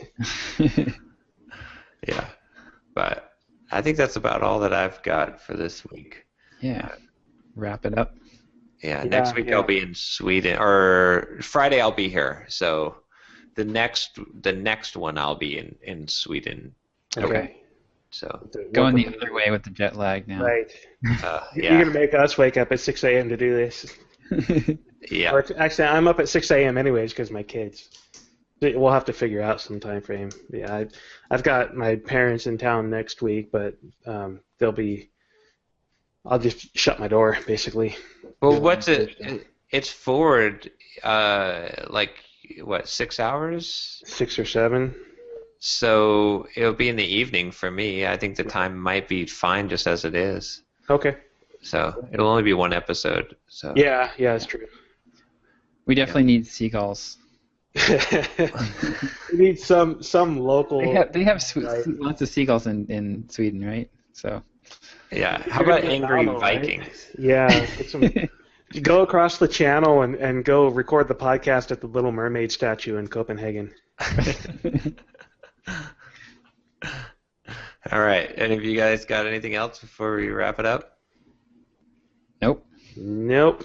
Yeah, but I think that's about all that I've got for this week. Yeah. Wrap it up. Yeah. Next week I'll be in Sweden, or Friday I'll be here. So the next one I'll be in Sweden. Okay. So going the other way with the jet lag now. Right. Yeah. You're gonna make us wake up at 6 a.m. to do this. Yeah. Or actually, I'm up at 6 a.m. anyways because my kids. We'll have to figure out some time frame. Yeah, I've got my parents in town next week, but they'll be. I'll just shut my door basically. Well, what's it? It's forward, like what, 6 hours? 6 or 7. So it'll be in the evening for me. I think the time might be fine just as it is. Okay. So it'll only be one episode. So yeah, that's true. We definitely need seagulls. We need some local. They have lots of seagulls in Sweden, right? So. Yeah. How about angry Vikings? Right? Yeah. You go across the channel and go record the podcast at the Little Mermaid statue in Copenhagen. All right. And have you guys got anything else before we wrap it up? Nope.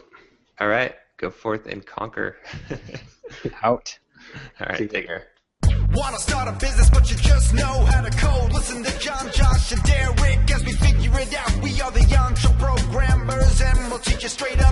All right. Go forth and conquer. Out. All right. Take care. Wanna start a business, but you just know how to code. Listen to John, Josh, and Derick as we figure it out. We are the EntreProgrammers, and we'll teach you straight up.